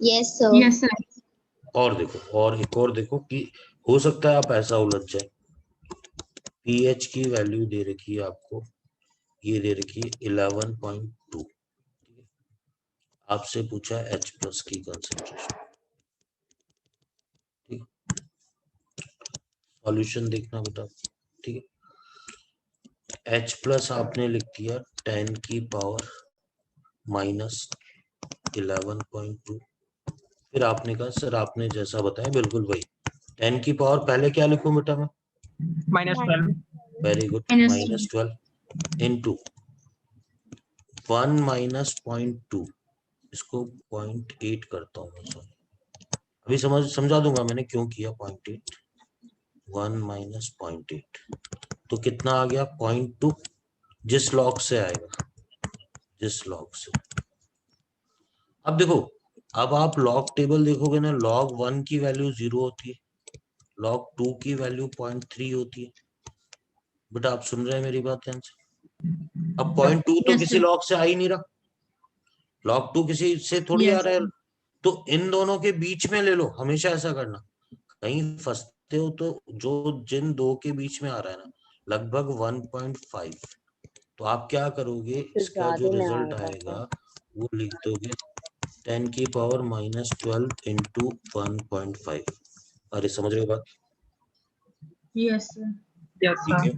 Yes, sir. और देखो, और एक और देखो कि हो सकता है आप ऐसा उलझ जाए, pH की वैल्यू दे रखी है आपको, ये दे रखी है 11.2, आपसे पूछा है H प्लस की कंसंट्रेशन, ठीक, सॉल्यूशन देखना बेटा, ठीक है। H प्लस आपने लिख दिया 10 की पावर -11.2, फिर आपने कहा सर आपने जैसा बताया बिल्कुल वही, 10 की पावर पहले क्या लिखूं बेटा मैं, -12. वेरी गुड, -12 इनटू 1 माइनस 0.2, इसको 0.8 करता हूँ मैं, सॉरी अभी समझा दूंगा मैंने क्यों किया 0.8, 1 माइनस 0.8, तो कितना आ गया 0.2, जिस लॉग से आएगा, जिस लॉग से। अब देखो, अब आप लॉग टेबल देखोगे ना, log 1 की वैल्यू 0 होती है, log 2 की वैल्यू 0.3 होती है। बेटा आप सुन रहे हैं मेरी बात ध्यान से? अब 0.2 तो किसी लॉग से आ ही नहीं रहा, log 2 किसी से थोड़ी आ रहा है, तो इन दोनों के बीच में ले लो, हमेशा ऐसा करना, कहीं फंसते हो तो जो जिन दो के बीच में आ रहा है ना, लगभग 1.5, तो आप क्या करोगे, तो इसका जो ज्यादा में रिजल्ट आएगा। आएगा वो लिख दोगे 10 की पावर -12 इंटू 1.5। अरे समझ रहे हो बात? Yes, ठीक sir. है,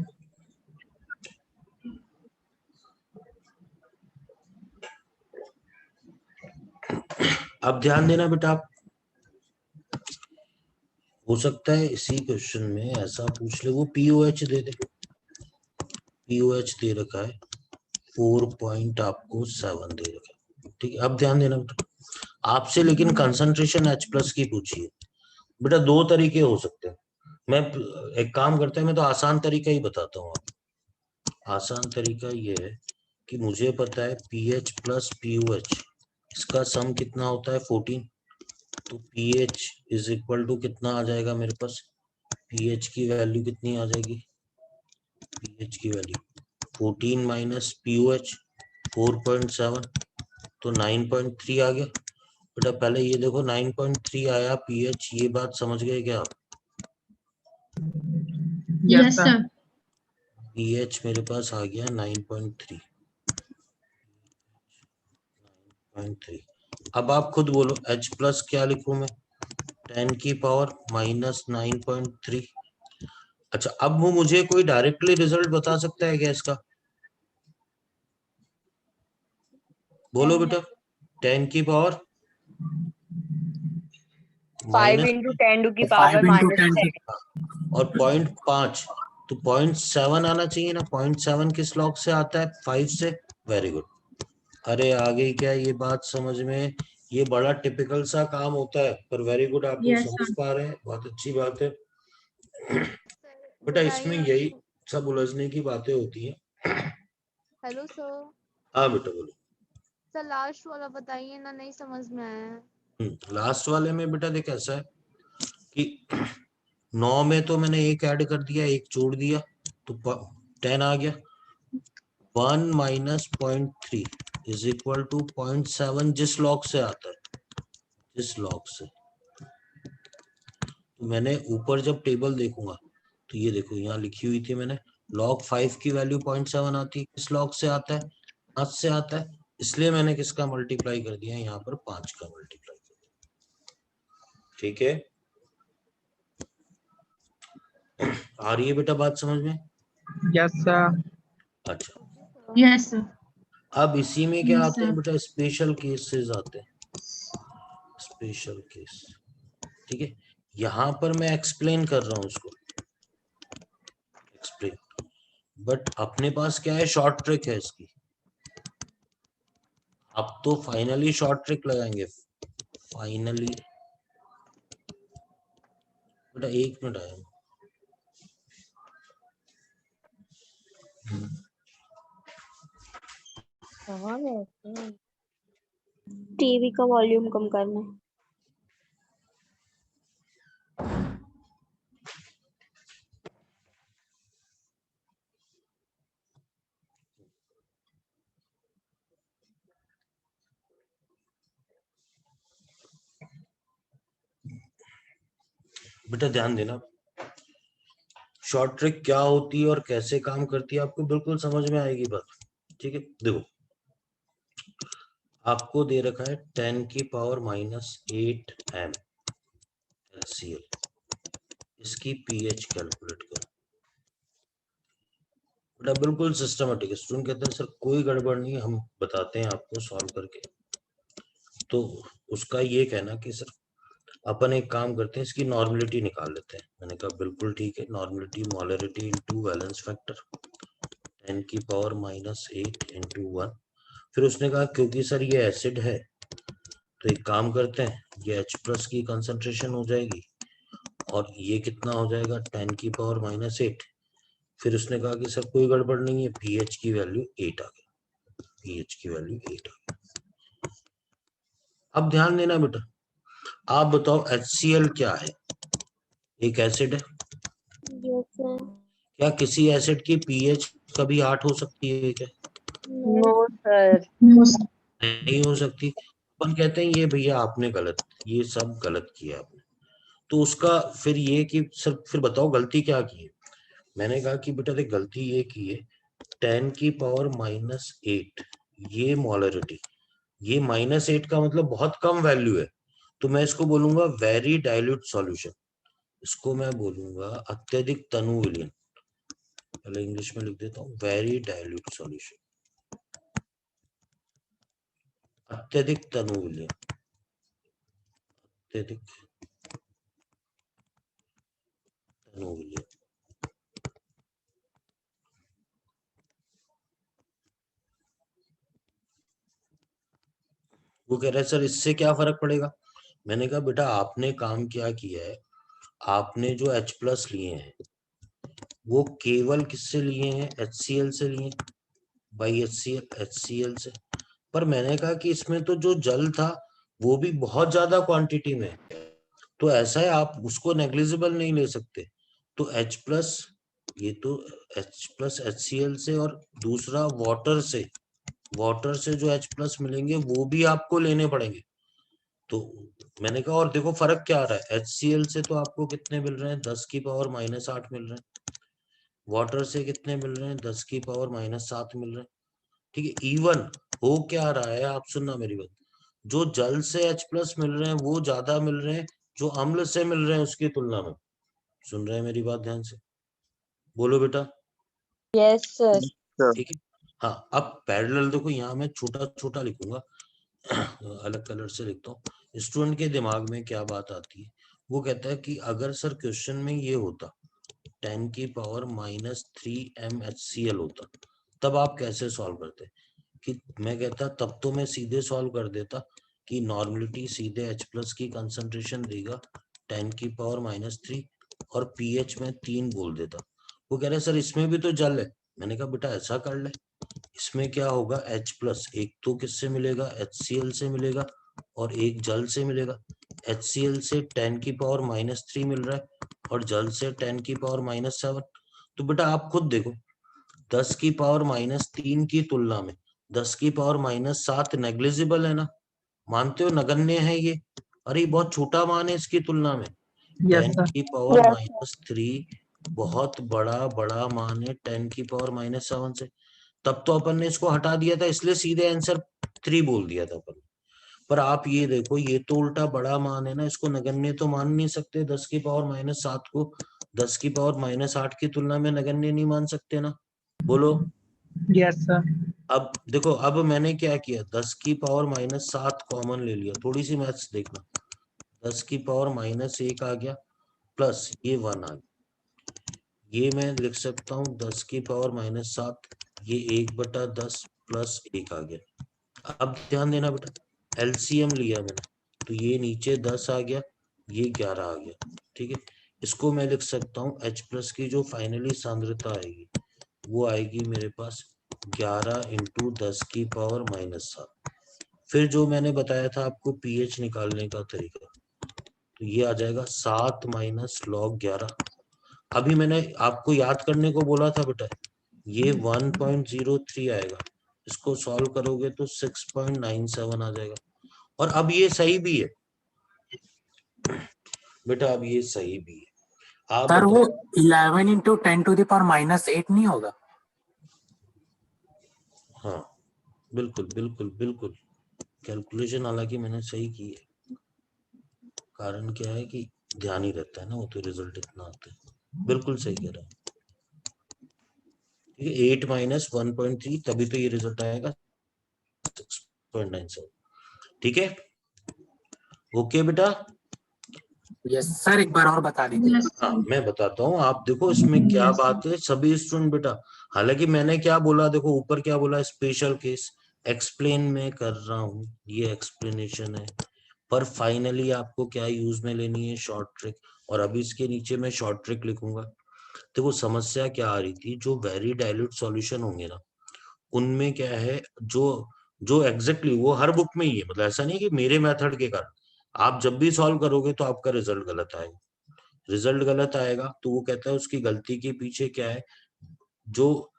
अब ध्यान देना बेटा, आप हो सकता है इसी क्वेश्चन में ऐसा पूछ ले, वो पीओएच दे दे, पीओएच दे रखा है 4.7 दे रखा है, ठीक है। अब ध्यान देना बेटा, आपसे लेकिन कंसंट्रेशन H प्लस की पूछिए बेटा, दो तरीके हो सकते हैं, मैं एक काम करता है, मैं तो आसान तरीका ही बताता हूँ आपको। आसान तरीका ये है कि मुझे पता है पीएच प्लस पीओएच, इसका सम कितना होता है 14, तो पीएच इज इक्वल टू कितना आ जाएगा मेरे पास, पीएच की वैल्यू कितनी आ जाएगी, पीएच की वैल्यू 14 माइनस पीओएच 4.7, तो 9.3 आ गया। बेटा पहले ये देखो 9.3 आया पीएच, ये बात समझ गए क्या आप? Yes, sir. पीएच मेरे पास आ गया 9.3, 9.3। अब आप खुद बोलो H प्लस क्या लिखूं मैं, 10 की पावर -9.3। अच्छा अब वो मुझे कोई डायरेक्टली रिजल्ट बता सकता है क्या इसका? बोलो बेटा, 10 की power 5 into 10 to the power 5 into 10 -10. और 0.5, तो 0.7 आना चाहिए ना, 0.7 किस लॉग से आता है, 5 से, वेरी गुड। अरे आ गई क्या ये बात समझ में? ये बड़ा टिपिकल सा काम होता है, पर वेरी गुड, आप लोग समझ पा रहे हैं, बहुत अच्छी बात है। बेटा इसमें यही सब उलझने की बातें होती हैं। Hello sir. हाँ बेटा बोलो। सर लास्ट वाला बताइए ना, नहीं समझ में आया। लास्ट वाले में बेटा देख ऐसा है कि 9 में तो मैंने एक ऐड कर दिया, एक छोड़ दिया, तो 10 आ गया, 1 माइनस 0.3 इज इक्वल टू 0.7 जिस लॉग से आता है, जिस लॉग से। तो मैंने ऊपर जब टेबल देखूंगा तो ये देखो यहाँ लिखी हुई थी मैंने, log 5 की वैल्यू 0.7 आती है, किस लॉग से आता है, 5 से आता है, इसलिए मैंने किसका मल्टीप्लाई कर दिया यहाँ पर, 5 का मल्टीप्लाई कर दिया। ठीक है, आ रही है बेटा बात समझ में? Yes, sir. अच्छा, Yes, sir. अब इसी में क्या Yes, आते हैं sir. बेटा, स्पेशल केसेस आते हैं, स्पेशल केस। ठीक है, यहाँ पर मैं एक्सप्लेन कर रहा हूँ उसको, एक्सप्लेन, बट अपने पास क्या है, शॉर्ट ट्रिक है इसकी। अब तो फाइनली शॉर्ट ट्रिक लगाएंगे, फाइनली। बेटा 1 मिनट आया, टीवी का वॉल्यूम कम करना है। बेटा ध्यान देना, शॉर्ट ट्रिक क्या होती है और कैसे काम करती है आपको बिल्कुल समझ में आएगी बात। ठीक है, देखो आपको दे रखा है 10 की पावर -8 m HCl, इसकी pH कैलकुलेट करो। बेटा बिल्कुल सिस्टमेटिक है। स्टूडेंट कहते हैं सर कोई गड़बड़ नहीं है, हम बताते हैं आपको सॉल्व करके। तो उसका ये कहना कि सर अपन एक काम करते हैं, इसकी नॉर्मलिटी निकाल लेते हैं। मैंने कहा बिल्कुल ठीक है, normality molarity into valence factor 10 की पावर -8 इंटू 1। फिर उसने कहा क्योंकि सर ये एसिड है तो एक काम करते हैं, ये H+ की कंसंट्रेशन हो जाएगी और ये कितना हो जाएगा 10 की पावर -8। फिर उसने कहा कि सर कोई गड़बड़ नहीं है, pH की वैल्यू 8 आ गई, pH की वैल्यू 8 आ गई। अब ध्यान देना बेटा, आप बताओ HCl क्या है, एक एसिड है। क्या किसी एसिड की pH कभी 8 हो सकती है क्या? No sir, No, sir. नहीं हो सकती। अपन कहते हैं ये भैया आपने गलत, ये सब गलत किया आपने। तो उसका फिर ये कि सर फिर बताओ गलती क्या की है। मैंने कहा कि बेटा देख गलती ये की है, 10 की पावर -8 ये मोलरिटी, ये -8 का मतलब बहुत कम वैल्यू है, तो मैं इसको बोलूंगा वेरी डाइल्यूट सॉल्यूशन, इसको मैं बोलूंगा अत्यधिक तनु विलयन। पहले इंग्लिश में लिख देता हूँ, वेरी डाइल्यूट सॉल्यूशन, अत्यधिक तनु विलयन, अत्यधिक तनु विलयन। वो कह रहा है सर इससे क्या फर्क पड़ेगा। मैंने कहा बेटा आपने काम क्या किया है, आपने जो H+ लिए हैं वो केवल किससे लिए हैं, HCl से लिए, बाई HCl से। पर मैंने कहा कि इसमें तो जो जल था वो भी बहुत ज्यादा क्वांटिटी में, तो ऐसा है आप उसको नेग्लिजिबल नहीं ले सकते। तो H+, ये तो H+ HCl से, और दूसरा वाटर से, वाटर से जो H+ मिलेंगे वो भी आपको लेने पड़ेंगे। तो मैंने कहा और देखो फर्क क्या आ रहा है, HCl से तो आपको कितने मिल रहे हैं, 10 की पावर -8 मिल रहे हैं, वाटर से कितने मिल रहे हैं, 10 की पावर -7 मिल रहे हैं। ठीक है, इवन हो क्या रहा है, आप सुनना मेरी बात, जो जल से H+ मिल रहे हैं वो ज्यादा मिल रहे हैं जो अम्ल से मिल रहे हैं उसकी तुलना में। सुन रहे हैं मेरी बात ध्यान से, बोलो बेटा। Yes sir. ठीक है, हाँ अब पैरेलल देखो, यहाँ मैं छोटा छोटा लिखूंगा अलग कलर से लिखता हूँ। स्टूडेंट के दिमाग में क्या बात आती है, वो कहता है कि अगर सर क्वेश्चन में ये होता 10 की पावर -3 m HCl होता, तब आप कैसे सॉल्व करते। कि मैं कहता तब तो मैं सीधे सॉल्व कर देता कि नॉर्मलिटी सीधे H+ की कंसंट्रेशन देगा 10 की पावर -3 और pH में 3 बोल देता। वो कह रहे सर इसमें भी तो जल है। मैंने कहा बेटा ऐसा कर ले, इसमें क्या होगा H+ एक तो किससे मिलेगा, HCl से मिलेगा और एक जल से मिलेगा। HCl से 10 की पावर -3 मिल रहा है और जल से 10 की पावर -7। तो बेटा आप खुद देखो, 10 की पावर -3 की तुलना में 10 की पावर -7 नेग्लिजिबल है ना, मानते हो नगण्य है ये? अरे बहुत छोटा मान है इसकी तुलना में। Yes, 10 sir. की पावर -3 बहुत बड़ा मान है 10 की पावर -7 से। तब तो अपन ने इसको हटा दिया था, इसलिए सीधे आंसर 3 बोल दिया था अपन। पर आप ये देखो, ये तो उल्टा बड़ा मान है ना, इसको नगण्य तो मान नहीं सकते। 10 की पावर -7 को 10 की पावर -8 की तुलना में नगण्य नहीं मान सकते ना, बोलो। Yes, sir. अब देखो, अब मैंने क्या किया, 10 की पावर -7 कॉमन ले लिया। थोड़ी सी मैथ्स देखना, 10 की पावर -1 आ गया प्लस ये 1 आ गया। ये मैं लिख सकता हूँ 10 की पावर -7, ये 1/10 प्लस 1 आ गया। अब ध्यान देना बेटा, एलसीएम लिया मैंने, तो ये नीचे 10 आ गया, ये 11 आ गया। ठीक है, इसको मैं लिख सकता हूँ H प्लस की जो फाइनली सांद्रता आएगी वो आएगी मेरे पास 11 × 10 की पावर -7। फिर जो मैंने बताया था आपको पीएच निकालने का तरीका, तो ये आ जाएगा 7 - log 11। अभी मैंने आपको याद करने को बोला था बेटा, ये 1.03 आएगा, इसको सॉल्व करोगे तो 6.97 आ जाएगा। और अब ये सही भी है बेटा, अब ये सही भी है। आप सर बताओ। वो 11 × 10⁻⁸ नहीं होगा? हाँ बिल्कुल बिल्कुल बिल्कुल, कैलकुलेशन हालांकि मैंने सही की है, कारण क्या है कि ध्यान ही रहता है ना, वो तो रिजल्ट इतना आता है। बिल्कुल सही कह रहा है। 8 - 1.3, तभी तो ये रिजल्ट आएगा 6.97। ठीक है, ओके बेटा। यस सर, एक बार और बता दीजिए। Yes, हाँ sir. मैं बताता हूँ, आप देखो इसमें क्या Yes, बात है सभी स्टूडेंट बेटा। हालांकि मैंने क्या बोला, देखो ऊपर क्या बोला, स्पेशल केस एक्सप्लेन में कर रहा हूँ, ये एक्सप्लेनेशन है, पर फाइनली आपको क्या यूज में लेनी है, शॉर्ट ट्रिक। और अभी इसके नीचे मैं शॉर्ट ट्रिक लिखूंगा। देखो समस्या क्या आ रही थी, जो वेरी डाइल्यूट सॉल्यूशन होंगे ना, उनमें क्या है, जो जो एग्जैक्टली वो हर बुक में ही है, मतलब ऐसा नहीं कि मेरे मेथड के कारण आप जब भी सॉल्व करोगे तो आपका रिजल्ट गलत आएगा। रिजल्ट गलत आएगा तो वो कहता है उसकी गलती के पीछे क्या है, जो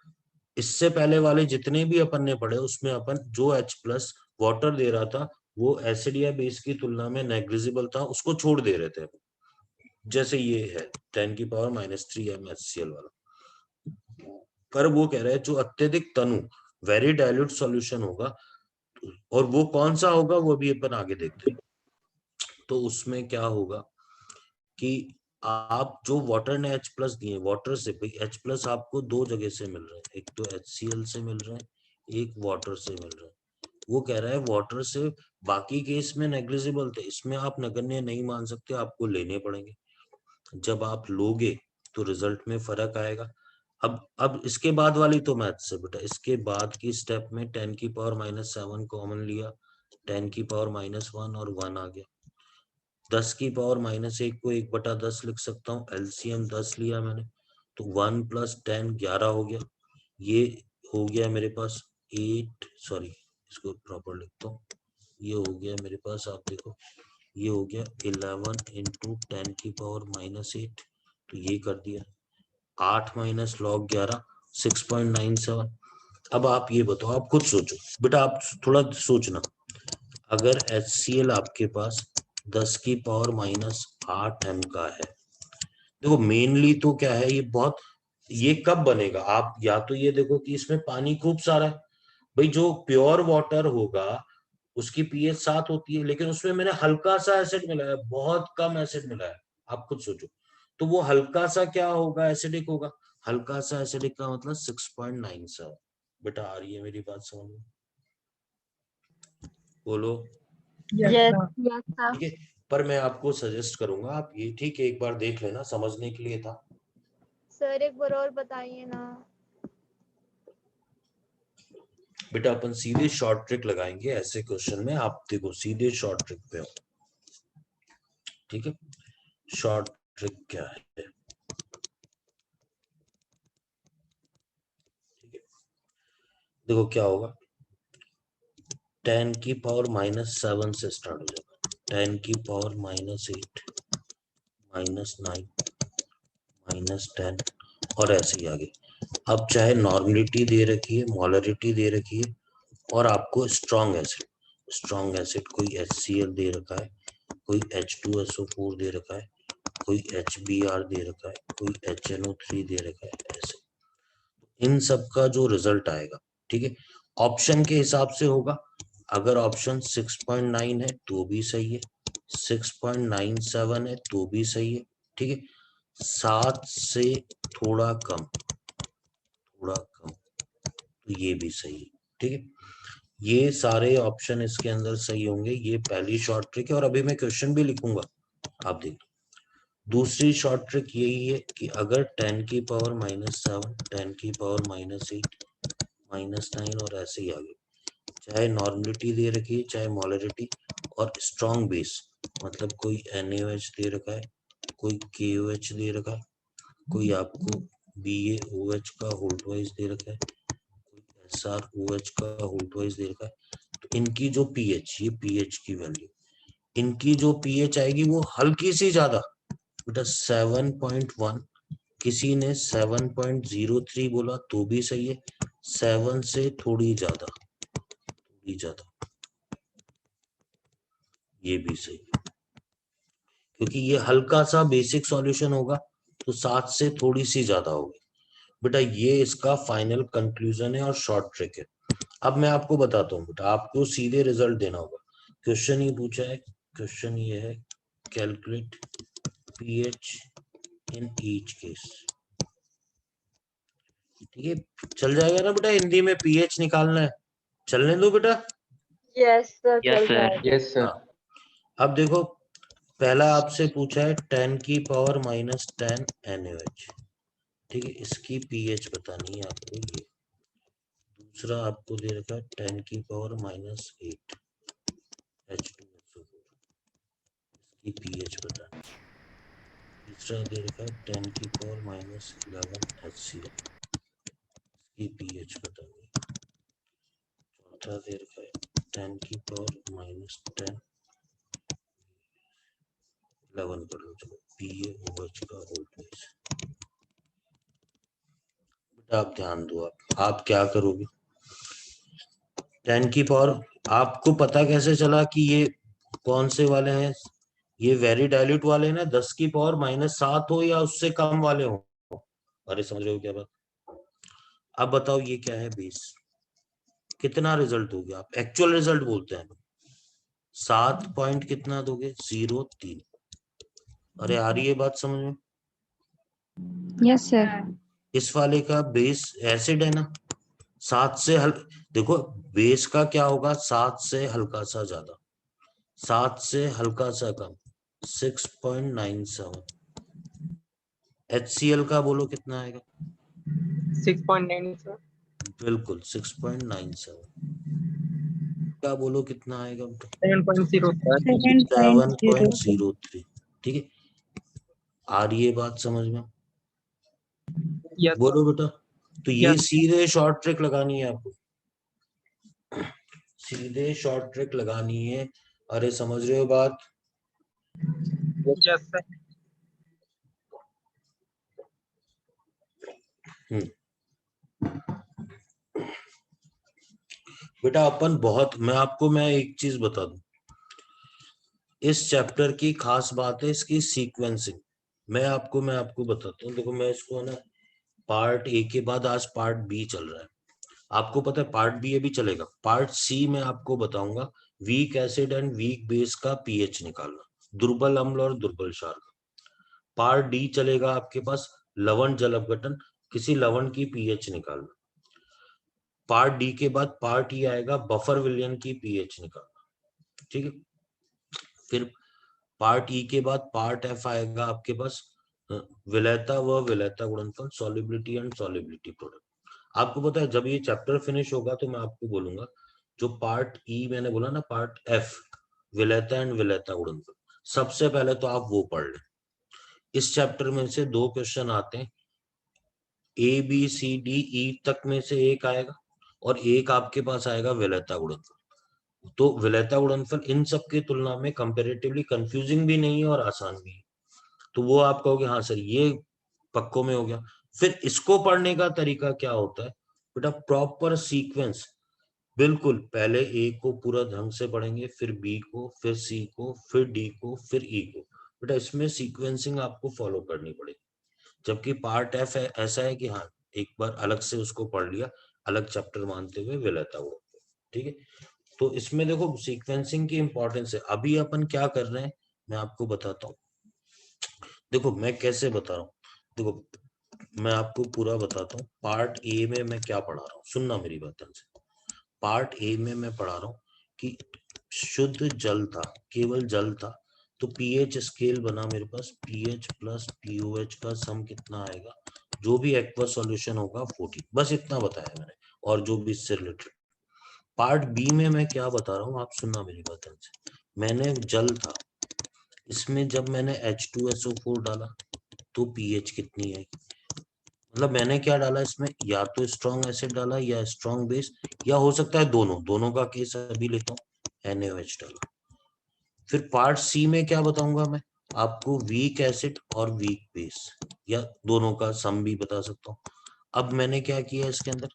इससे पहले वाले जितने भी अपन ने पढ़े उसमें अपन जो H प्लस वाटर दे रहा था वो एसिड या बेस की तुलना में नेग्लिजिबल था, उसको छोड़ दे रहे थे। जैसे ये है 10 की पावर -3 MHCl वाला। पर वो कह रहा है जो अत्यधिक तनु वेरी डाइल्यूट सॉल्यूशन होगा, और वो कौन सा होगा वो भी अपन आगे देखते हैं। तो उसमें क्या होगा कि आप जो वाटर ने H प्लस दिए, वाटर से भाई H प्लस आपको दो जगह से मिल रहा है, एक तो HCl से मिल रहा है, एक वाटर से मिल रहा है। वो कह रहा है वाटर से बाकी केस में नेग्लिजिबल थे, इसमें आप नगण्य नहीं मान सकते, आपको लेने पड़ेंगे। जब आप लोगे तो रिजल्ट में फर्क आएगा। अब इसके बाद वाली तो मैथ से बेटा, इसके बाद की स्टेप में 10 की पावर -7 कॉमन लिया, 10 की पावर -1 और 1 आ गया। 10 की पावर -1 को 1/10 लिख सकता हूँ, एलसीएम 10 लिया मैंने, तो 1 + 10 11 हो गया। ये हो गया मेरे पास 8, सॉरी इसको प्रॉपर लिखता हूँ, ये हो गया मेरे पास, आप देखो ये हो गया 11 × 10 की पावर -8, तो ये कर दिया 8 - log 11 6.97। अब आप ये बताओ, आप खुद सोचो बेटा, आप थोड़ा सोचना, अगर HCl आपके पास 10 की पावर -8 m का है, देखो मेनली तो क्या है, ये बहुत, ये कब बनेगा, आप या तो ये देखो कि इसमें पानी खूब सारा है, भाई जो प्योर वाटर होगा उसकी पीएच 7 होती है, लेकिन उसमें मैंने हल्का सा एसिड मिलाया, बहुत कम एसिड मिलाया। आप खुद सोचो, तो वो हल्का सा क्या होगा, एसिडिक होगा। हल्का सा एसिडिक का मतलब 6.97। बेटा आ रही है मेरी बात समझ में, बोलो। Yes, yes sir. Yes sir. ठीक है, पर मैं आपको सजेस्ट करूंगा आप ये ठीक है एक बार देख लेना, समझने के लिए था। सर एक बार और बताइए ना। बेटा अपन सीधे शॉर्ट ट्रिक लगाएंगे ऐसे क्वेश्चन में, आप देखो सीधे शॉर्ट ट्रिक पे हो। ठीक है, शॉर्ट ट्रिक क्या है, ठीक है, देखो क्या होगा, 10 की पावर -7 से स्टार्ट हो जाएगा, 10 की पावर -8 -9 -10 और ऐसे ही आगे। अब चाहे नॉर्मलिटी दे रखी है, मोलरिटी दे रखी है, और आपको स्ट्रॉन्ग एसिड कोई HCl दे रखा है, कोई H2SO4 दे रखा है, कोई HBr दे रखा है, कोई HNO3 दे रखा है, ऐसे इन सब का जो रिजल्ट आएगा, ठीक है, ऑप्शन के हिसाब से होगा। अगर ऑप्शन 6.9 है तो भी सही है, 6.97 है तो भी सही है, ठीक है, 7 से थोड़ा कम तो ये भी सही है, ठीक है। ये सारे ऑप्शन इसके अंदर सही होंगे। ये पहली शॉर्ट ट्रिक है और अभी मैं क्वेश्चन भी लिखूंगा, आप देख। दूसरी शॉर्ट ट्रिक यही है कि अगर 10 की पावर -7, 10 की पावर -8, -9 और ऐसे ही आगे, चाहे नॉर्मलिटी दे रखी है, चाहे मोलरिटी, और स्ट्रॉन्ग बेस मतलब कोई NaOH दे रखा है, कोई KOH दे रखा है, कोई आपको BaOH का होल्ड वाइज दे रखा है, कोई SrOH का होल्ड वाइज दे रखा है, तो इनकी जो pH, ये pH की वैल्यू, इनकी जो pH आएगी वो हल्की सी ज्यादा, बेटा 7.1, किसी ने 7.03 बोला तो भी सही है, 7 से थोड़ी ज्यादा ये भी सही है, क्योंकि ये हल्का सा बेसिक सॉल्यूशन होगा तो 7 से थोड़ी सी ज्यादा होगी। बेटा ये इसका फाइनल कंक्लूजन है और शॉर्ट ट्रिक है। अब मैं आपको बताता हूँ बेटा, आपको सीधे रिजल्ट देना होगा। क्वेश्चन ही पूछा है, क्वेश्चन ये है, calculate pH in each case, ठीक है, चल जाएगा ना बेटा, हिंदी में pH निकालना है, चलने दो बेटा। यस सर, Yes, चल रहा sir. है। Yes sir. हाँ, अब देखो, पहला आपसे पूछा है 10 की पावर -10 NaOH, ठीक है, इसकी pH बतानी है आपको। ये दूसरा आपको दे रखा है 10 की पावर -8 H2SO4, इसकी pH बतानी। तीसरा दे रखा है 10 की पावर -11 HCl, इसकी pH बतानी। चौथा दे रखा है 10 की पावर -10 11 कर लो, चलो PaOH का होल्ड वाइज। बेटा आप ध्यान दो, आप क्या करोगे, 10 की पावर, आपको पता कैसे चला कि ये कौन से वाले हैं, ये वेरी डाइल्यूट वाले हैं ना, 10 की पावर -7 हो या उससे कम वाले हो। अरे समझ रहे हो क्या बात। अब बताओ ये क्या है, बेस कितना रिजल्ट हो गया, आप एक्चुअल रिजल्ट बोलते हैं, 7 पॉइंट कितना दोगे, 0.3। अरे आ रही है बात समझ में। Yes, sir. इस वाले का बेस एसिड है ना, 7 से देखो बेस का क्या होगा, 7 से हल्का सा ज्यादा, 7 से हल्का सा कम, 6.97। HCl का बोलो कितना आएगा, 6.9 सर। बिल्कुल 6.97। क्या बोलो कितना आएगा, 7.0 सर। 7.03, ठीक है। आ रही है बात समझ में, यस बोलो बेटा। तो ये Yes. सीधे शॉर्ट ट्रिक लगानी है आपको, सीधे शॉर्ट ट्रिक लगानी है। अरे समझ रहे हो बात। Yes sir. बेटा अपन बहुत, मैं एक चीज बता दूं, इस चैप्टर की खास बात है इसकी सीक्वेंसिंग। मैं आपको बताता हूँ, देखो मैं इसको है ना, पार्ट ए के बाद आज पार्ट बी चल रहा है, आपको पता है पार्ट बी अभी चलेगा, पार्ट सी में आपको बताऊंगा week acid and weak base का पीएच निकालना, दुर्बल अम्ल और दुर्बल क्षार का। पार्ट डी चलेगा आपके पास लवण जल अपघटन, किसी लवण की पीएच निकालना। पार्ट डी के बाद पार्ट ई आएगा बफर विलयन की पीएच निकालना, ठीक है। फिर पार्ट ई के बाद पार्ट एफ आएगा आपके पास विलेयता व विलेयता गुणनफल, सॉल्युबिलिटी एंड सॉल्युबिलिटी प्रोडक्ट। आपको पता है जब ये चैप्टर फिनिश होगा तो मैं आपको बोलूंगा, जो पार्ट ई मैंने बोला ना, पार्ट एफ विलेयता एंड विलेयता गुणनफल, सबसे पहले तो आप वो पढ़ लें। इस चैप्टर में से 2 क्वेश्चन आते हैं, ABCDE तक में से एक आएगा और एक आपके पास आएगा विलेयता गुणनफल। तो विलेयता गुणनफल इन सब की तुलना में कंपैरेटिवली कंफ्यूजिंग भी नहीं है और आसान भी है। तो वो आप कहोगे हाँ सर ये पक्कों में हो गया, फिर इसको पढ़ने का तरीका क्या होता है बेटा, प्रॉपर सीक्वेंस, बिल्कुल पहले ए को पूरा ढंग से पढ़ेंगे, फिर बी को, फिर सी को, फिर डी को, फिर ई को। बेटा इसमें सीक्वेंसिंग आपको फॉलो करनी पड़ेगी। जबकि पार्ट एफ है ऐसा है कि हाँ एक बार अलग से उसको पढ़ लिया, अलग चैप्टर मानते हुए विलेता हुआ। ठीक है, तो इसमें देखो सीक्वेंसिंग की इंपॉर्टेंस है। अभी अपन क्या कर रहे हैं मैं आपको बताता हूँ। देखो मैं कैसे बता रहा हूँ, देखो मैं आपको पूरा बताता हूँ। पार्ट ए में मैं क्या पढ़ा रहा हूँ, सुनना मेरी बात ध्यान से। पार्ट ए में मैं पढ़ा रहा हूँ कि शुद्ध जल था, केवल जल था, तो पीएच स्केल बना मेरे पास, पीएच प्लस पीओएच का सम कितना आएगा, जो भी एक्वा सॉल्यूशन होगा 40, बस इतना बताया मैंने, और जो भी इससे रिलेटेड। पार्ट बी में मैं क्या बता रहा हूँ आप सुनना मेरी बात ध्यान से। मैंने जल था, इसमें जब मैंने H2SO4 डाला तो पीएच कितनी है, मतलब मैंने क्या डाला इसमें, या तो स्ट्रॉन्ग एसिड डाला या स्ट्रॉन्ग बेस, या हो सकता है दोनों, दोनों का केस अभी लेता हूँ, NaOH डाला। फिर पार्ट सी में क्या बताऊंगा मैं आपको, वीक एसिड और वीक बेस, या दोनों का सम भी बता सकता हूँ। अब मैंने क्या किया इसके अंदर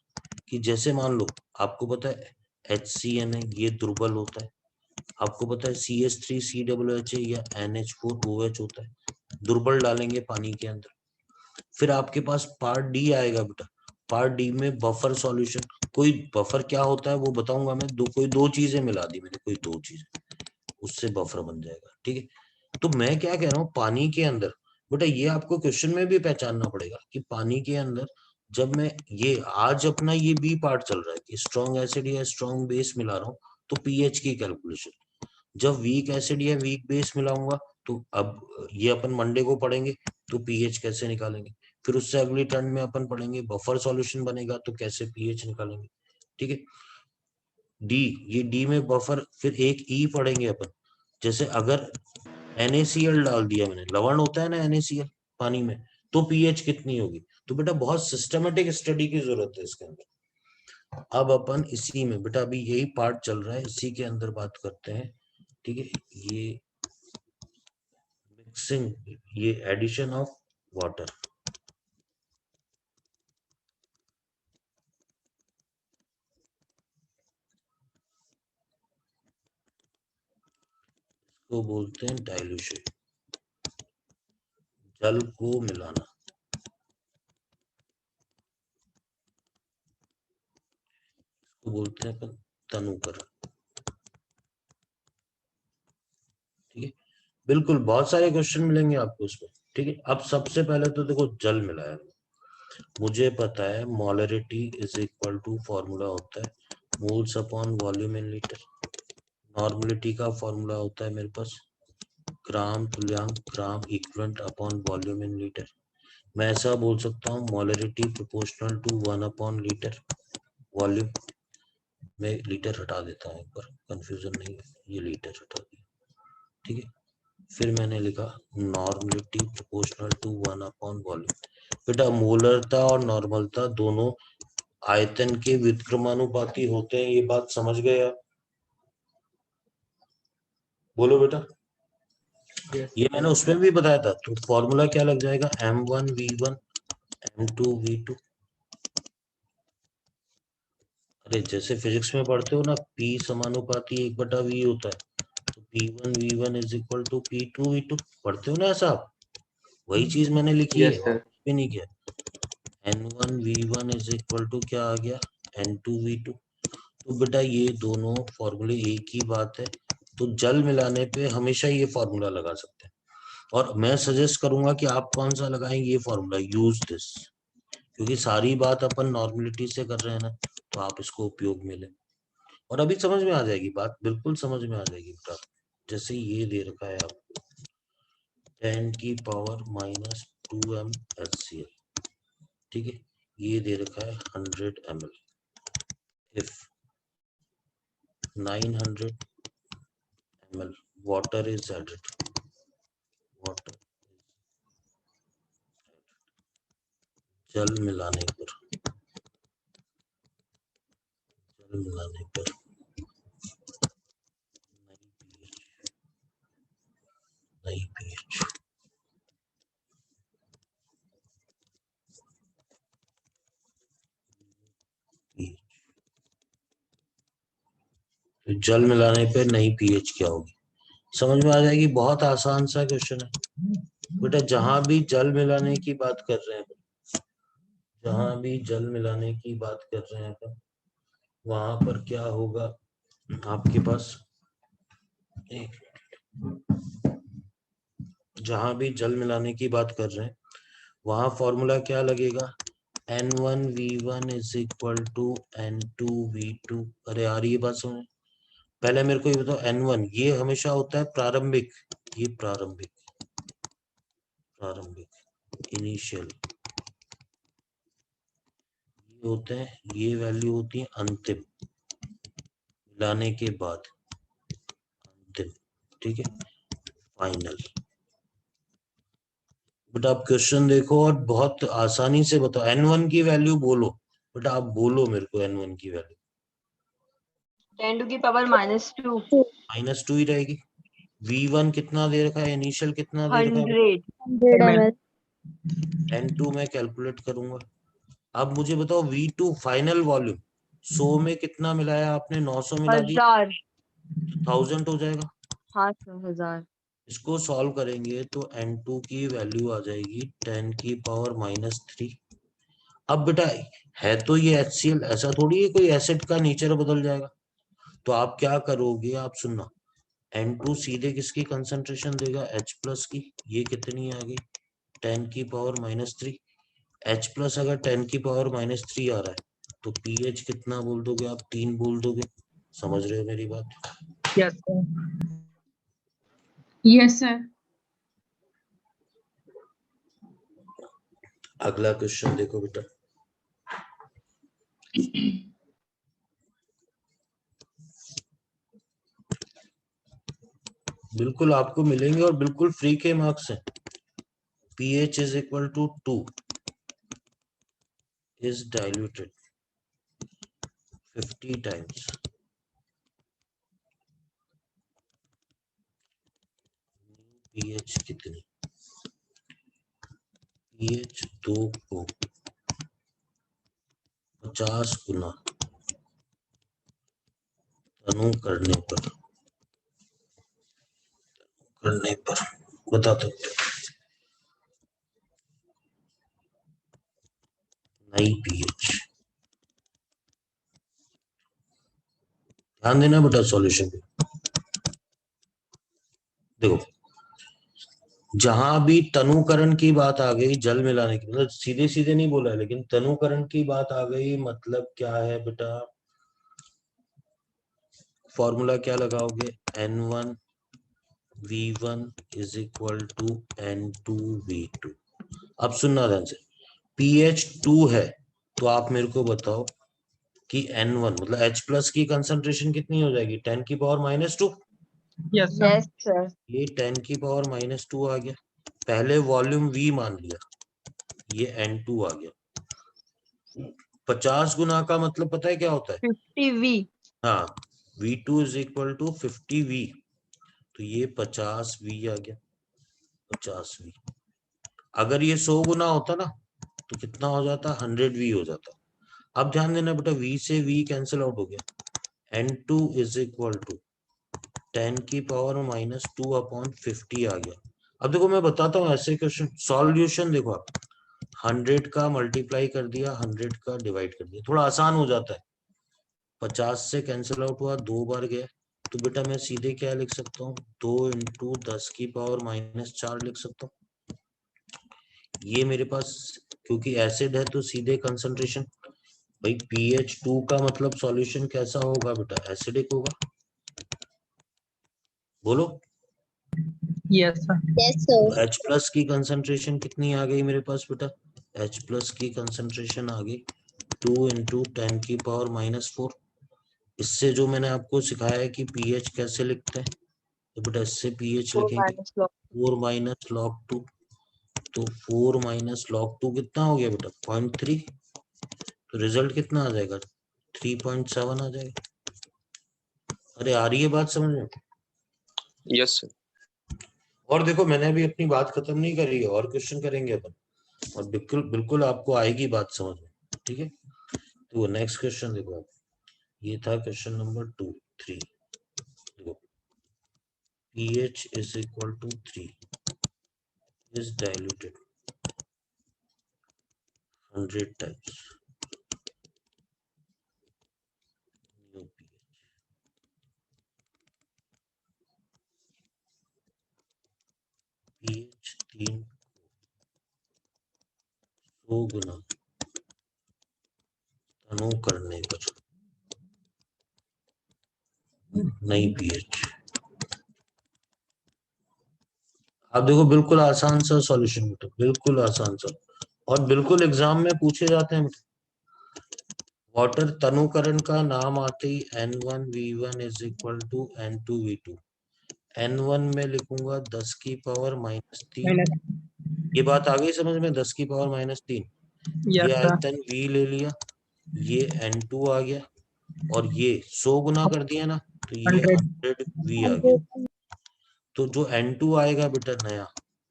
कि जैसे मान लो आपको पता है HCN है, ये दुर्बल होता है। आपको पता है CH3COOH या NH4OH होता है, दुर्बल डालेंगे पानी के अंदर। फिर आपके पास पार्ट डी आएगा बेटा, पार्ट डी में बफर सॉल्यूशन। कोई बफर क्या होता है वो बताऊंगा मैं, कोई दो चीजें मिला दी मैंने, कोई दो चीजें, उससे बफर बन जाएगा। ठीक है, तो मैं क्या कह रहा हूँ, पानी के अंदर बेटा ये आपको क्वेश्चन में भी पहचानना पड़ेगा कि पानी के अंदर जब मैं ये आज अपना ये बी पार्ट चल रहा है कि स्ट्रॉन्ग एसिड या स्ट्रॉन्ग बेस मिला रहा हूँ, तो पीएच की कैलकुलेशन। जब वीक एसिड या वीक बेस मिलाऊंगा तो अब ये अपन मंडे को पढ़ेंगे, तो पीएच कैसे निकालेंगे। फिर उससे अगली टर्न में अपन पढ़ेंगे बफर सॉल्यूशन बनेगा तो कैसे पीएच निकालेंगे। ठीक है, डी, ये डी में बफर, फिर एक ई पढ़ेंगे अपन। जैसे अगर NaCl डाल दिया मैंने, लवण होता है ना NaCl पानी में, तो पीएच कितनी होगी। तो बेटा बहुत सिस्टमेटिक स्टडी की जरूरत है इसके अंदर। अब अपन इसी में बेटा अभी यही पार्ट चल रहा है, इसी के अंदर बात करते हैं। ठीक है, ये मिक्सिंग, ये एडिशन ऑफ वाटर, को बोलते हैं डाइल्यूशन, जल को मिलाना, को बोलते हैं अपन तनुकरण। ठीक है, बिल्कुल बहुत सारे क्वेश्चन मिलेंगे आपको उसमें। ठीक है, अब सबसे पहले तो देखो जल मिलाया, मुझे पता है molarity is equal to, formula होता है moles upon volume in litre. Normality का फॉर्मूला होता है मेरे पास ग्राम तुल्यांक, gram equivalent upon volume in litre. मैं ऐसा बोल सकता हूँ molarity proportional to 1 upon litre volume. मैं लीटर हटा देता हूँ, एक बार कंफ्यूजन नहीं है, ये लीटर हटा दिया। ठीक है, फिर मैंने लिखा normality proportional to 1 upon volume. बेटा मोलरता और नॉर्मलता दोनों आयतन के व्युत्क्रमानुपाती होते हैं, ये बात समझ गए आप। बोलो बेटा। ये मैंने उसमें भी बताया था, तो फॉर्मूला क्या लग जाएगा, M1V1 M2V2। अरे जैसे फिजिक्स में पढ़ते हो ना, P समानुपाती 1/V होता है, तो P1V1 is equal to P2V2, पढ़ते हो ना ऐसा आप, वही चीज मैंने लिखी है, यस और सर। कुछ भी नहीं किया। N1V1 इज इक्वल टू क्या आ गया, N2V2। तो बेटा ये दोनों फॉर्मूले एक ही बात है, तो जल मिलाने पे हमेशा ये फॉर्मूला लगा सकते हैं। और मैं सजेस्ट करूंगा कि आप कौन सा लगाएं, ये फॉर्मूला, यूज दिस, क्योंकि सारी बात अपन नॉर्मलिटी से कर रहे हैं ना, तो आप इसको उपयोग में लें। और अभी समझ में आ जाएगी बात, बिल्कुल समझ में आ जाएगी बेटा। जैसे ये दे रखा है आपको 10⁻⁻² HCl, ठीक है, ये दे रखा है 100 ml। If 900 ml water is added, water जल मिलाने पर, जल मिलाने पर नई पीएच जल मिलाने पे नई पीएच क्या होगी, समझ में आ जाएगी। बहुत आसान सा क्वेश्चन है बेटा। जहां भी जल मिलाने की बात कर रहे हैं, जहां भी जल मिलाने की बात कर रहे हैं अपन, वहां पर क्या होगा आपके पास, एक, जहां भी जल मिलाने की बात कर रहे हैं वहां फॉर्मूला क्या लगेगा, N1V1 is equal to N2V2। अरे यार ये बात समझ, पहले मेरे को ये बताओ, N1 ये हमेशा होता है प्रारंभिक, ये प्रारंभिक, इनिशियल, ये होते हैं, ये वैल्यू होती है अंतिम, मिलाने के बाद अंतिम, ठीक है, फाइनल। बेटा आप क्वेश्चन देखो और बहुत आसानी से बताओ। N1 की वैल्यू बोलो बेटा, आप बोलो मेरे को N1 की वैल्यू 10 to the power -2 -2 ही रहेगी। V1 कितना दे रखा है, इनिशियल कितना दे रखा है, 100 100 ml। N2 में कैलकुलेट करूंगा। अब मुझे बताओ V2 फाइनल वॉल्यूम 100 में कितना मिलाया आपने, 900 मिला दिया, 1000। 1000 हो जाएगा। हाँ सर 1000। इसको सॉल्व करेंगे तो N2 की वैल्यू आ जाएगी 10 की पावर -3। अब बेटा है तो ये HCl, ऐसा थोड़ी है कोई एसिड का नेचर बदल जाएगा। तो आप क्या करोगे, आप सुनना, N2 सीधे किसकी कंसंट्रेशन देगा, H+ की, ये कितनी आ गई 10 की पावर -3। H+ अगर 10 की पावर -3 आ रहा है तो pH कितना बोल दोगे आप, 3 बोल दोगे। समझ रहे हो मेरी बात? Yes, sir. Yes, sir. अगला क्वेश्चन देखो बेटा, बिल्कुल आपको मिलेंगे और बिल्कुल फ्री के मार्क्स हैं। pH is equal to 2 is diluted 50 times, pH कितनी, pH 2 को 50 गुना तनु करने पर बता दो नई pH। ध्यान देना बेटा सॉल्यूशन पे। देखो जहां भी तनुकरण की बात आ गई, जल मिलाने की, मतलब सीधे सीधे नहीं बोला है, लेकिन तनुकरण की बात आ गई, मतलब क्या है बेटा, फॉर्मूला क्या लगाओगे, N1V1 is equal to N2V2। अब सुनना ध्यान से, pH 2 है तो आप मेरे को बताओ कि N1 मतलब H+ की कंसंट्रेशन कितनी हो जाएगी, 10 की power -2। Yes, sir. Yes sir. ये 10 की पावर -2 आ गया, पहले वॉल्यूम V मान लिया, ये N2 आ गया। 50 गुना का मतलब पता है क्या होता है, 50V। हाँ, V2 is equal to 50V, तो ये 50V आ गया, 50V। अगर ये 100 गुना होता ना तो कितना हो जाता, 100V हो जाता। अब ध्यान देना बेटा, V से V कैंसिल आउट हो गया, N2 इज इक्वल टू 10 की पावर -2 अपॉन 50 आ गया। अब देखो मैं बताता हूँ ऐसे क्वेश्चन सॉल्यूशन, देखो आप 100 का मल्टीप्लाई कर दिया, 100 का डिवाइड कर दिया, थोड़ा आसान हो जाता है। 50 से कैंसिल आउट हुआ, 2 बार गया, तो बेटा मैं सीधे क्या लिख सकता हूँ, 2 × 10 की पावर -4 लिख सकता हूँ। ये मेरे पास, क्योंकि एसिड है तो सीधे कंसंट्रेशन, भाई pH 2 का मतलब सॉल्यूशन कैसा होगा बेटा, एसिडिक होगा, बोलो। Yes, sir. Yes, sir. H+ की कंसंट्रेशन कितनी आ गई मेरे पास बेटा, H+ की कंसंट्रेशन आ गई 2 × 10 की पावर -4। इससे जो मैंने आपको सिखाया है कि pH कैसे लिखते हैं, तो बेटा इससे pH लिखेंगे 4 - log 2, तो 4 - log 2 कितना हो गया बेटा, 0.3, तो रिजल्ट कितना आ जाएगा, 3.7 आ जाएगा। अरे आ रही है बात समझ में? Yes sir. और देखो मैंने अभी अपनी बात खत्म नहीं करी है, और क्वेश्चन करेंगे अपन, और बिल्कुल बिल्कुल आपको आएगी बात समझ में, ठीक है। तो नेक्स्ट क्वेश्चन देखो आप, ये था question number 2, 3। pH is equal to 3 is diluted 100 times new pH. pH 3 100 गुना तनु करने पर नई pH। आप देखो बिल्कुल आसान सा सॉल्यूशन बेटा, बिल्कुल आसान सा, और बिल्कुल एग्जाम में पूछे जाते हैं। वाटर तनुकरण का नाम आते ही N1V1 is equal to N2V2। N1 में लिखूंगा 10 की पावर -3। ये बात आ गई समझ में, 10 की पावर -3। ये Yes, sir. आयतन V ले लिया, ये N2 आ गया, और ये 100 गुना कर दिया ना, तो ये 100V आ गया। तो जो N2 आएगा बेटा नया,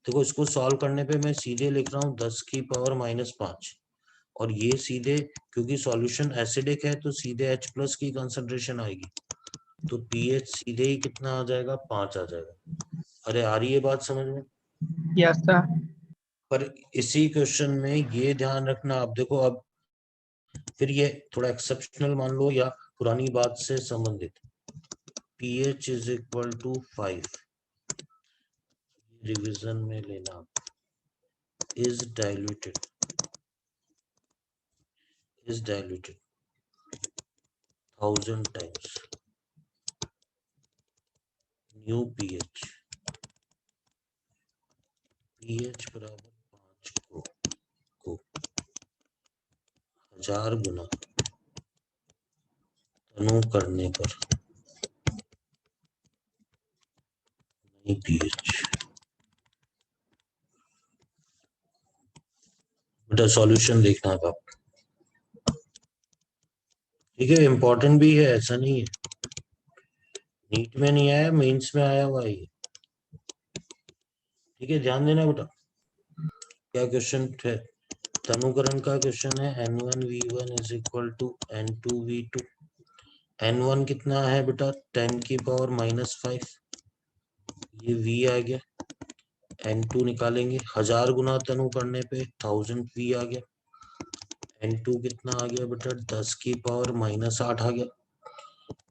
देखो इसको सॉल्व करने पे मैं सीधे लिख रहा हूँ 10 की पावर -5, और ये सीधे, क्योंकि सॉल्यूशन एसिडिक है तो सीधे H+ की कंसंट्रेशन आएगी, तो pH सीधे ही कितना आ जाएगा, 5 आ जाएगा। अरे आ रही है बात समझ में? Yes, sir. पर इसी क्वेश्चन में ये ध्यान रखना, आप देखो अब फिर ये थोड़ा एक्सेप्शनल मान लो या पुरानी बात से संबंधित, pH is equal to 5, revision में लेना, is diluted 1000 times new pH बराबर 5 को 1000 गुना तनु करने पर नई pH। बेटा सॉल्यूशन देखना है आप, ठीक है, इम्पोर्टेंट भी है, ऐसा नहीं है, नीट में नहीं आया, मेंस में आया हुआ है ये, ठीक है, ध्यान देना बेटा। क्या क्वेश्चन है? तनुकरण का क्वेश्चन है, N1V1 is equal to N2V2। N1 कितना है बेटा, 10 की पावर -5, ये V आ गया, N2 निकालेंगे, 1000 गुना तनु करने पे 1000V आ गया, N2 कितना आ गया बेटा, 10 की पावर -8 आ गया।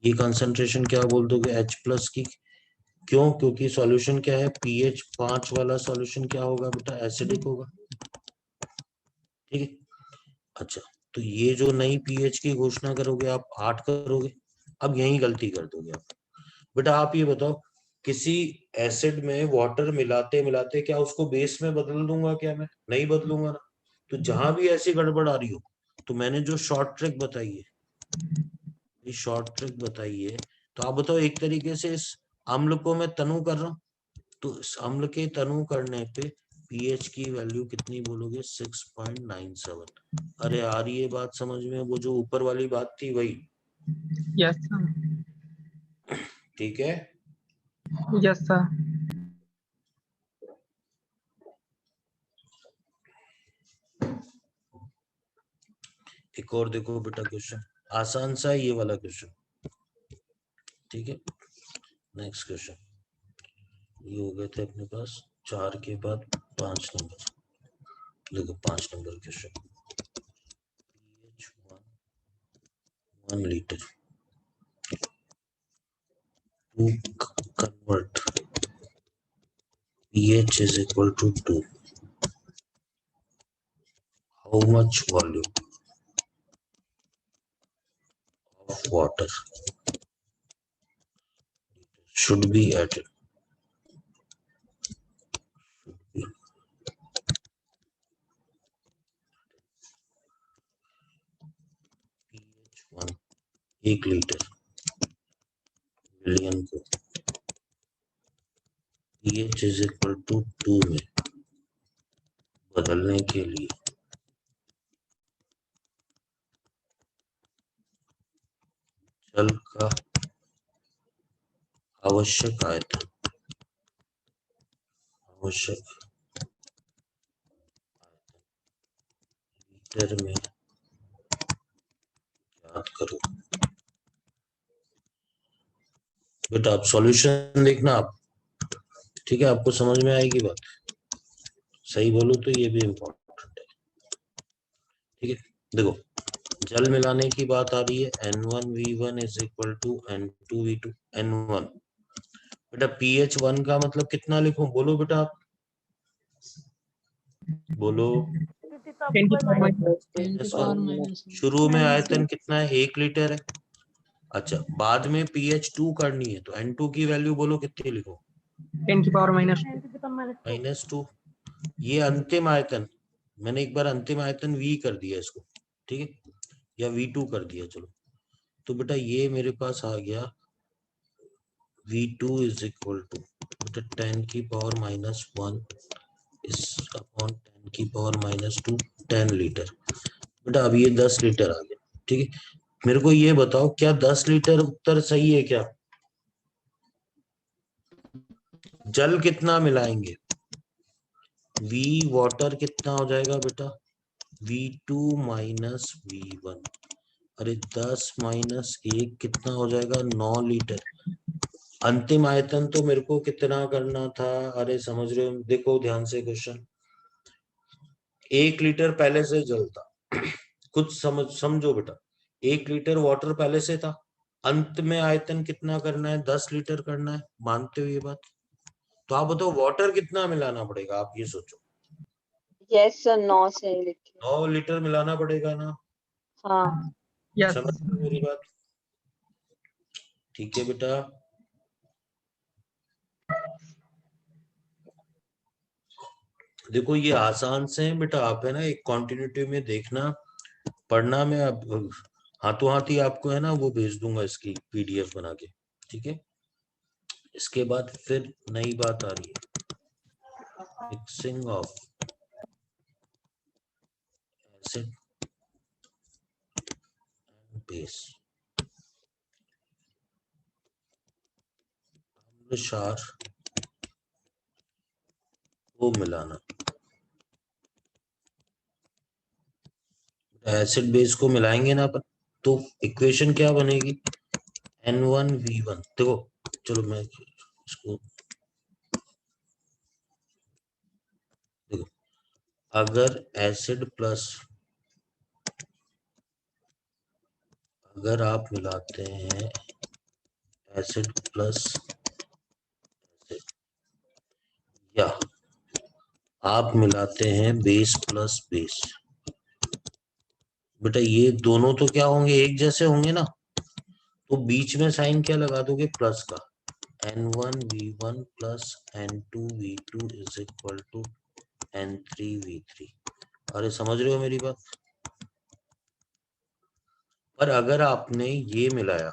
ये कंसंट्रेशन क्या बोल दोगे, H+ की, क्यों? क्योंकि सॉल्यूशन क्या है, pH 5 वाला सॉल्यूशन क्या होगा बेटा, एसिडिक होगा, ठीक है। अच्छा, तो ये जो नई pH की घोषणा करोगे आप 8 करोगे, अब यही गलती कर दोगे आप। बेटा आप ये बताओ, किसी एसिड में वाटर मिलाते मिलाते क्या उसको बेस में बदल दूंगा क्या मैं? नहीं बदलूंगा ना। तो जहां भी ऐसी गड़बड़ आ रही हो, तो मैंने जो शॉर्ट ट्रिक बताई है, ये शॉर्ट ट्रिक बताई है, तो आप बताओ, एक तरीके से इस अम्ल को मैं तनु कर रहा हूँ, तो इस अम्ल के तनु करने पे pH की वैल्यू कितनी बोलोगे, 6.97। अरे आ रही है बात समझ में, वो जो ऊपर वाली बात थी वही, Yes, sir. ठीक है। Yes, sir. एक और देखो बेटा क्वेश्चन, आसान सा है ये वाला क्वेश्चन, ठीक है। नेक्स्ट क्वेश्चन, ये हो गए थे अपने पास 4 के बाद 5 नंबर, देखो 5 number question, pH 1 litre to convert pH is equal to 2, how much volume of water should be added? pH 1 1 litre million को pH is equal to 2 में बदलने के लिए जल का आवश्यक आयतन, लीटर में याद करो। बेटा आप सॉल्यूशन देखना, आप ठीक है, आपको समझ में आएगी बात? सही बोलो तो ये भी इम्पोर्टेंट है। ठीक है, देखो जल मिलाने की बात आ रही है, N1V1 is equal to N2V2 N1। बेटा pH 1 का मतलब कितना लिखूं? बोलो बेटा आप, बोलो। 10 की पावर -1। शुरू में आयतन कितना है? 1 लीटर है। अच्छा, बाद में pH 2 करनी है तो N2 की वैल्यू बोलो कितनी लिखो? 10 की पावर -2। ये अंतिम आयतन, मैंने एक बार अंतिम आयतन V कर दिया इसको, ठीक है, या V2 कर दिया, चलो। तो बेटा ये मेरे पास आ गया V2 इज इक्वल टू बेटा 10 की पावर -1 इस अपॉन 10 की पावर -2 10 लीटर। बेटा अब ये 10 लीटर आ गया। ठीक है, मेरे को ये बताओ क्या 10 लीटर उत्तर सही है क्या? जल कितना मिलाएंगे? V वाटर कितना हो जाएगा बेटा? V2 minus V1। अरे 10 माइनस 1 कितना हो जाएगा? 9 लीटर। अंतिम आयतन तो मेरे को कितना करना था? अरे समझ रहे हो, देखो ध्यान से क्वेश्चन। 1 लीटर पहले से जल था कुछ समझो बेटा, 1 लीटर वाटर पहले से था। अंत में आयतन कितना करना है? 10 लीटर करना है। मानते हो ये बात? तो आप बताओ वाटर कितना मिलाना पड़ेगा, आप ये सोचो। यस सर, 9 सही लिखे। 9 लीटर मिलाना पड़ेगा ना? हाँ। यस समझ रहे हो मेरी बात? ठीक है बेटा, देखो ये आसान से है बेटा, आप है ना एक कॉन्टिन्यूटी में देखना पढ़ना। में अब हाथों हाथ ही आपको है ना वो भेज दूंगा इसकी PDF बना के। ठीक है, इसके बाद फिर नई बात आ रही है, mixing of acid and base, क्षार को मिलाना। एसिड बेस को मिलाएंगे ना अपन, तो इक्वेशन क्या बनेगी? N1V1। देखो चलो मैं इसको देखो, अगर एसिड प्लस, अगर आप मिलाते हैं एसिड प्लस एसिड, या आप मिलाते हैं बेस प्लस बेस, बेटा ये दोनों तो क्या होंगे? एक जैसे होंगे ना। तो बीच में साइन क्या लगा दोगे? प्लस का। N1V1 plus N2V2 is equal to N3V3। अरे समझ रहे हो मेरी बात? पर अगर आपने ये मिलाया,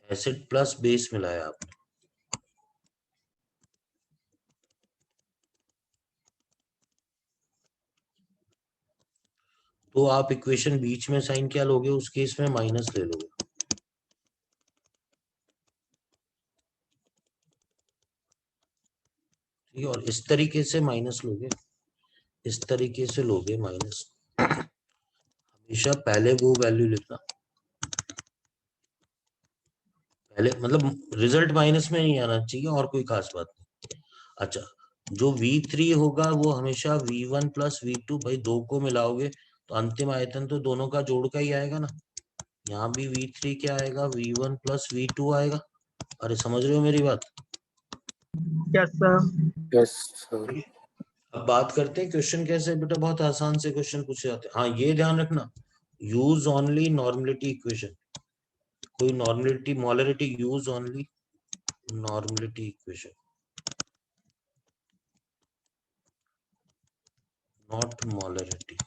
एसिड प्लस बेस मिलाया आपने, तो आप इक्वेशन बीच में साइन क्या लोगे? उस केस में माइनस ले लोगे। ठीक है, और इस तरीके से माइनस लोगे, इस तरीके से लोगे माइनस। हमेशा पहले वो वैल्यू लिखना, पहले मतलब रिजल्ट माइनस में नहीं आना चाहिए, और कोई खास बात नहीं। अच्छा, जो V3 होगा वो हमेशा V1 प्लस V2, भाई दो को मिलाओगे तो अंतिम आयतन तो दोनों का जोड़ का ही आएगा ना। यहाँ भी V3 क्या आएगा? V1 प्लस V2 आएगा। अरे समझ रहे हो मेरी बात? Yes sir. Yes sir. अब बात करते हैं क्वेश्चन कैसे बेटा, बहुत आसान से क्वेश्चन पूछे जाते हैं। हाँ ये ध्यान रखना, यूज ओनली नॉर्मलिटी इक्वेशन, कोई normality molarity use only normality equation, not molarity.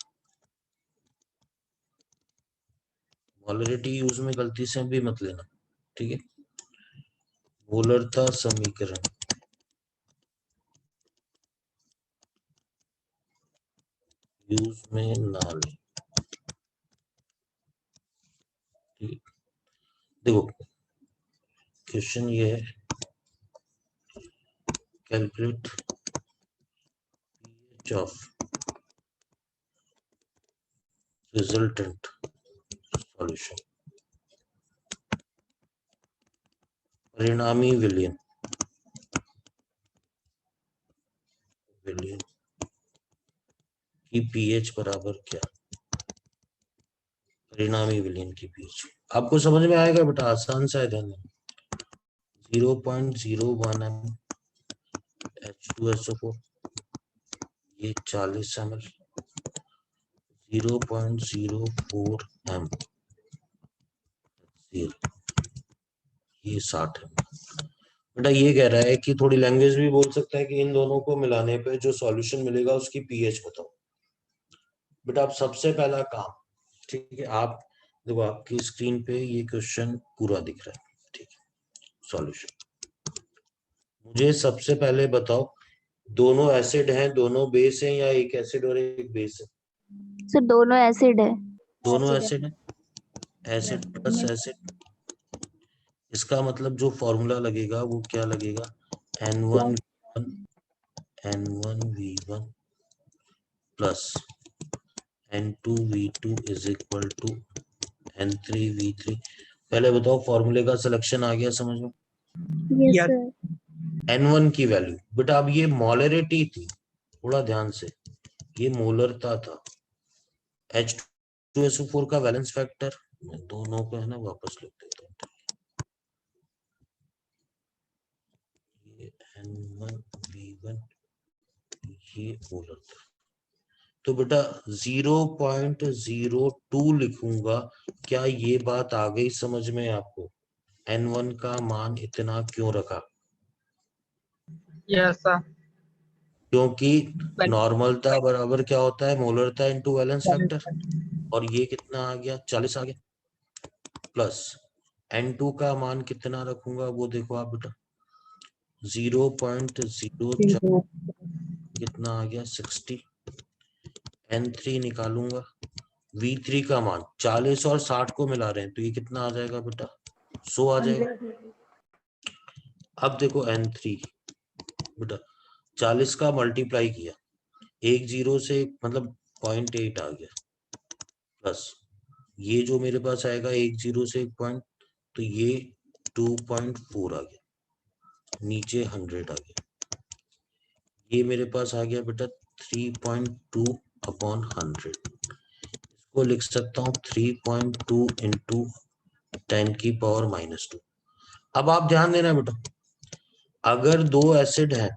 Molarity use में गलती से भी मत लेना, ठीक है? मोलरता समीकरण यूज में ना ले, ठीक है? देखो क्वेश्चन ये है, calculate pH of resultant solution, परिणामी विलयन विलयन की पीएच बराबर क्या, परिणामी विलयन की पीएच। आपको समझ में आएगा बेटा, आसान सा है। ध्यान 0.01 ml H2SO4, ये 40 ml, 0.04 m ये 60 ml। बेटा ये कह रहा है कि थोड़ी लैंग्वेज भी बोल सकता है कि इन दोनों को मिलाने पे जो सॉल्यूशन मिलेगा उसकी पीएच बताओ। बेटा आप सबसे पहला काम, ठीक है, आप देखो आपकी स्क्रीन पे ये क्वेश्चन पूरा दिख रहा है, ठीक है, सॉल्यूशन। मुझे सबसे पहले बताओ, दोनों एसिड हैं, दोनों बेस हैं, या एक एसिड और एक बेस है? सर दोनों एसिड है। दोनों एसिड है, एसिड प्लस एसिड। इसका मतलब जो फॉर्मूला लगेगा वो क्या लगेगा, N1V1 plus N2V2 is equal to N3V3। पहले बताओ फॉर्मूले का सिलेक्शन आ गया समझ में? Yes Yes. सर। N1 की वैल्यू बेटा, अब ये मोलरिटी थी, थोड़ा ध्यान से, ये मोलरता था। H2SO4 का वैलेंस फैक्टर, मैं दोनों को है ना वापस लिख देता हूँ। ये N1V1, ये मोलरता। तो बेटा 0.02 लिखूंगा। क्या ये बात आ गई समझ में आपको? N1 का मान इतना क्यों रखा? Yes, sir. क्योंकि नॉर्मलता बराबर क्या होता है, मोलरता इनटू वैलेंस फैक्टर, और ये कितना आ गया, 40 आ गया। प्लस N2 का मान कितना रखूंगा वो देखो आप बेटा, 0.04 कितना आ गया, 60। N3 निकालूंगा, V3 का मान 40 और 60 को मिला रहे हैं तो ये कितना आ जाएगा बेटा, 100 आ जाएगा। अब देखो N3 बेटा, 40 का मल्टीप्लाई किया, एक जीरो से मतलब 0.8 आ गया, प्लस ये जो मेरे पास आएगा एक जीरो से एक पॉइंट, तो ये 2.4 आ गया, नीचे 100 आ गया। ये मेरे पास आ गया बेटा 3.2 अपॉन 100। इसको लिख सकता हूँ 3.2 इंटू 10 की पावर -2। अब आप ध्यान देना बेटा, अगर दो एसिड है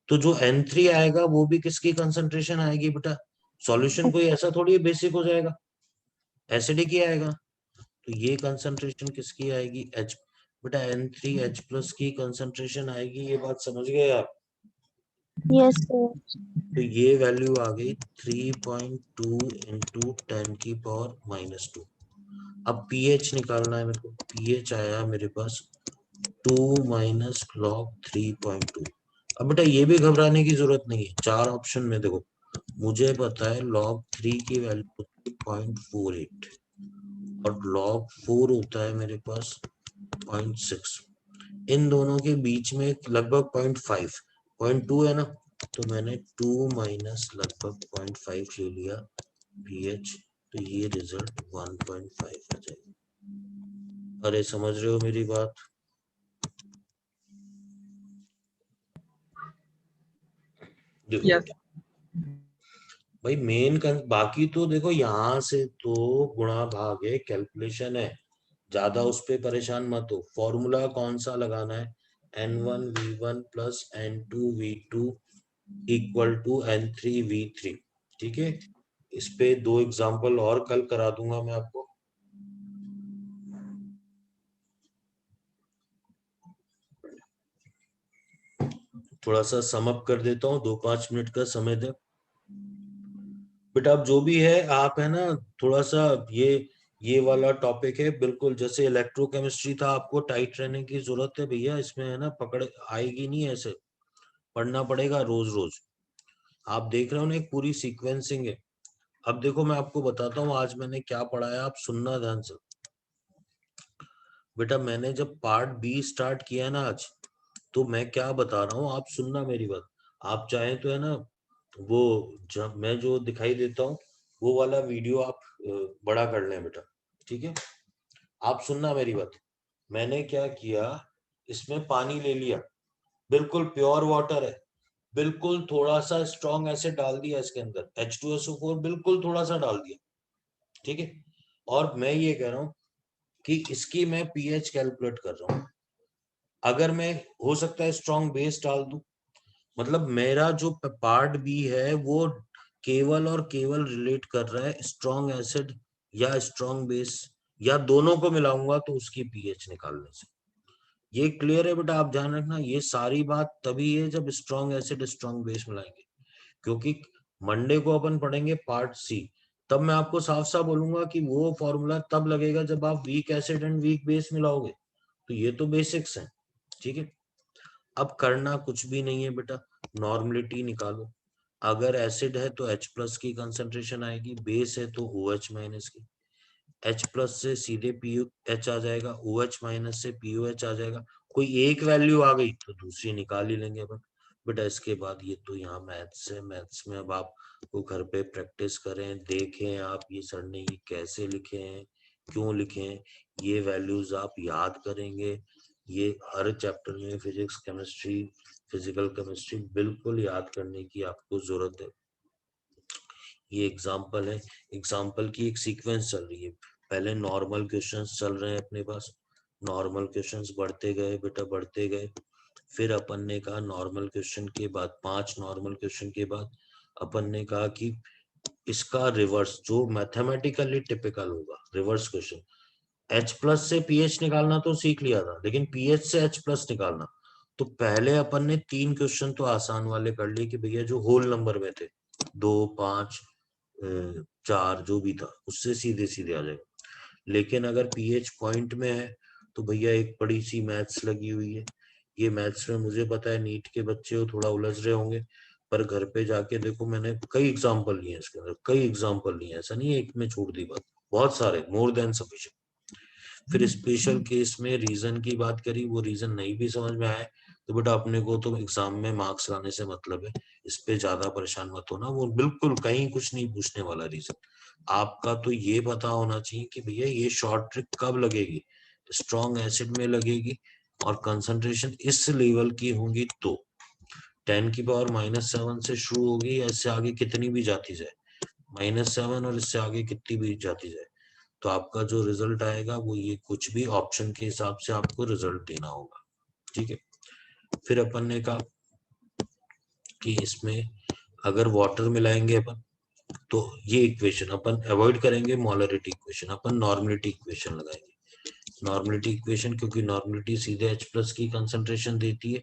तो जो N3 आएगा वो भी किसकी कंसंट्रेशन आएगी बेटा, सॉल्यूशन कोई ऐसा थोड़ी बेसिक हो जाएगा, एसिडिक ही आएगा। तो ये कंसंट्रेशन किसकी आएगी, H बेटा, N3H+ की कंसंट्रेशन आएगी। ये बात समझ गए आप? Yes sir. तो ये वैल्यू आ गई 3.2 इंटू 10 की पावर -2। अब पीएच निकालना है मेरे को, पीएच आया मेरे पास 2 माइनस log 3.2। अब बेटा ये भी घबराने की जरूरत नहीं है, चार ऑप्शन में देखो, मुझे पता है log 3 की वैल्यू 0.48 और log 4 होता है मेरे पास 0.6। इन दोनों के बीच में लगभग 0.5, 0.2 है ना, तो मैंने 2 माइनस लगभग 0.5 ले लिया पीएच, तो ये रिजल्ट 1.5 आ जाएगा। अरे समझ रहे हो मेरी बात? Yes. भाई मेन बाकी तो देखो यहाँ से तो गुणा भाग है, कैलकुलेशन है, ज्यादा उस पे परेशान मत हो। फॉर्मूला कौन सा लगाना है, N1V1 plus N2V2 equal to N3V3, ठीक है। इस पे दो एग्जांपल और कल करा दूंगा मैं आपको। थोड़ा सा समअप कर देता हूँ, 2-5 मिनट का समय दे बेटा। अब जो भी है आप है ना, थोड़ा सा ये वाला टॉपिक है बिल्कुल जैसे इलेक्ट्रोकेमिस्ट्री था, आपको टाइट रहने की जरूरत है भैया, इसमें है ना पकड़ आएगी नहीं, ऐसे पढ़ना पड़ेगा रोज रोज। आप देख रहे हो ना, एक पूरी सीक्वेंसिंग है। अब देखो मैं आपको बताता हूँ आज मैंने क्या पढ़ा है, आप सुनना ध्यान से बेटा। मैंने जब पार्ट बी स्टार्ट किया ना आज, तो मैं क्या बता रहा हूँ आप सुनना मेरी बात। आप चाहें तो है ना, वो जब मैं जो दिखाई देता हूँ वो वाला वीडियो आप बड़ा कर लें बेटा, ठीक है। आप सुनना मेरी बात। मैंने क्या किया, इसमें पानी ले लिया, बिल्कुल प्योर वाटर है, बिल्कुल थोड़ा सा स्ट्रॉन्ग एसिड डाल दिया इसके अंदर, H2SO4 बिल्कुल थोड़ा सा डाल दिया, ठीक है। और मैं ये कह रहा हूं कि इसकी मैं पीएच कैलकुलेट कर रहा हूं, अगर मैं हो सकता है स्ट्रॉन्ग बेस डाल दूं, मतलब मेरा जो पार्ट बी है वो केवल और केवल रिलेट कर रहा है स्ट्रॉन्ग एसिड या स्ट्रॉन्ग बेस, या दोनों को मिलाऊंगा तो उसकी पीएच निकालने से। ये क्लियर है बेटा, आप ध्यान रखना, ये सारी बात तभी है जब स्ट्रॉन्ग एसिड स्ट्रॉन्ग बेस मिलाएंगे, क्योंकि मंडे को अपन पढ़ेंगे पार्ट सी, तब मैं आपको साफ साफ बोलूंगा कि वो फॉर्मूला तब लगेगा जब आप weak acid and weak base मिलाओगे। तो ये तो बेसिक्स है, ठीक है। अब करना कुछ भी नहीं है बेटा, नॉर्मलिटी निकालो। अगर एसिड है तो H प्लस की कंसंट्रेशन आएगी, बेस है तो OH माइनस की। H प्लस से सीधे POH आ जाएगा, OH माइनस से POH आ जाएगा। कोई एक वैल्यू आ गई तो दूसरी निकाल ही लेंगे अपन बेटा। इसके बाद ये तो यहाँ मैथ्स है, मैथ्स में अब आप को घर पे प्रैक्टिस करें, देखें आप ये सर ने ये कैसे लिखे हैं, क्यों लिखे हैं, ये वैल्यूज आप याद करेंगे। ये हर चैप्टर में फिजिक्स केमिस्ट्री फिजिकल केमिस्ट्री बिल्कुल याद करने की आपको जरूरत है। ये एग्जाम्पल है, एग्जाम्पल की एक सीक्वेंस चल रही है। पहले नॉर्मल क्वेश्चंस चल रहे हैं अपने पास, नॉर्मल क्वेश्चंस बढ़ते गए बेटा, बढ़ते गए। फिर अपन ने कहा नॉर्मल क्वेश्चन के बाद 5 नॉर्मल क्वेश्चन के बाद अपन ने कहा कि इसका रिवर्स जो मैथमेटिकली टिपिकल होगा, रिवर्स क्वेश्चन। H प्लस से पीएच निकालना तो सीख लिया था, लेकिन पीएच से H प्लस निकालना, तो पहले अपन ने 3 क्वेश्चन तो आसान वाले कर लिए कि भैया जो होल नंबर में थे 2, 5, 4 जो भी था उससे सीधे सीधे आ जाएगा। लेकिन अगर पीएच पॉइंट में है तो भैया एक बड़ी सी मैथ्स लगी हुई है। ये मैथ्स में मुझे पता है नीट के बच्चे हो थोड़ा उलझ रहे होंगे, पर घर पे जाके देखो, मैंने कई एग्जाम्पल लिए इसके अंदर, कई एग्जाम्पल लिए, ऐसा नहीं है एक में छोड़ दी बात, बहुत सारे, मोर देन सफिशिएंट। फिर स्पेशल केस में रीजन की बात करी, वो रीजन नहीं भी समझ में आए तो बेटा अपने को तो एग्जाम में मार्क्स लाने से मतलब है, इस पे ज्यादा परेशान मत होना, वो बिल्कुल कहीं कुछ नहीं पूछने वाला रीजन। आपका तो ये पता होना चाहिए कि भैया ये शॉर्ट ट्रिक कब लगेगी, स्ट्रॉन्ग एसिड में लगेगी और कंसंट्रेशन इस लेवल की होंगी तो 10⁻⁻7 से शुरू होगी, या इससे आगे कितनी भी जाती जाए, -7 और इससे आगे कितनी भी जाती जाए, तो आपका जो रिजल्ट आएगा वो ये कुछ भी ऑप्शन के हिसाब से आपको रिजल्ट देना होगा, ठीक है। फिर अपन ने कहा कि इसमें अगर वाटर मिलाएंगे अपन तो ये इक्वेशन अपन अवॉइड करेंगे, मोलरिटी इक्वेशन, अपन नॉर्मलिटी इक्वेशन लगाएंगे। नॉर्मलिटी इक्वेशन, क्योंकि नॉर्मलिटी सीधे H प्लस की कंसंट्रेशन देती है,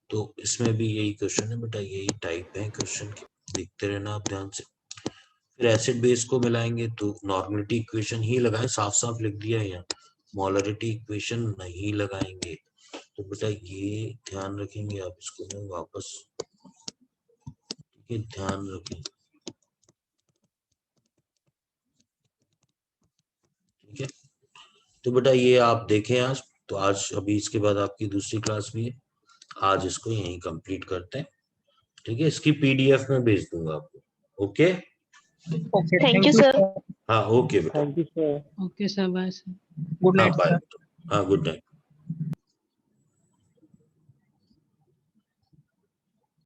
तो इसमें भी यही क्वेश्चन है बेटा, यही टाइप है क्वेश्चन के, देखते रहना आप ध्यान से। फिर एसिड बेस को मिलाएंगे तो नॉर्मलिटी इक्वेशन ही लगाएं, साफ साफ लिख दिया है यहाँ, मोलरिटी इक्वेशन नहीं लगाएंगे। तो बेटा ये ध्यान रखेंगे आप, इसको मैं वापस ध्यान रखें, ठीक है। तो बेटा ये आप देखें आज, तो आज अभी इसके बाद आपकी दूसरी क्लास भी है, आज इसको यहीं कंप्लीट करते हैं, ठीक है। इसकी पीडीएफ में भेज दूंगा आपको, ओके। Thank you sir. हाँ ओके बेटा, thank you sir. Okay sir, bye sir. Good हाँ नाइट बाय, सर। हाँ गुड नाइट।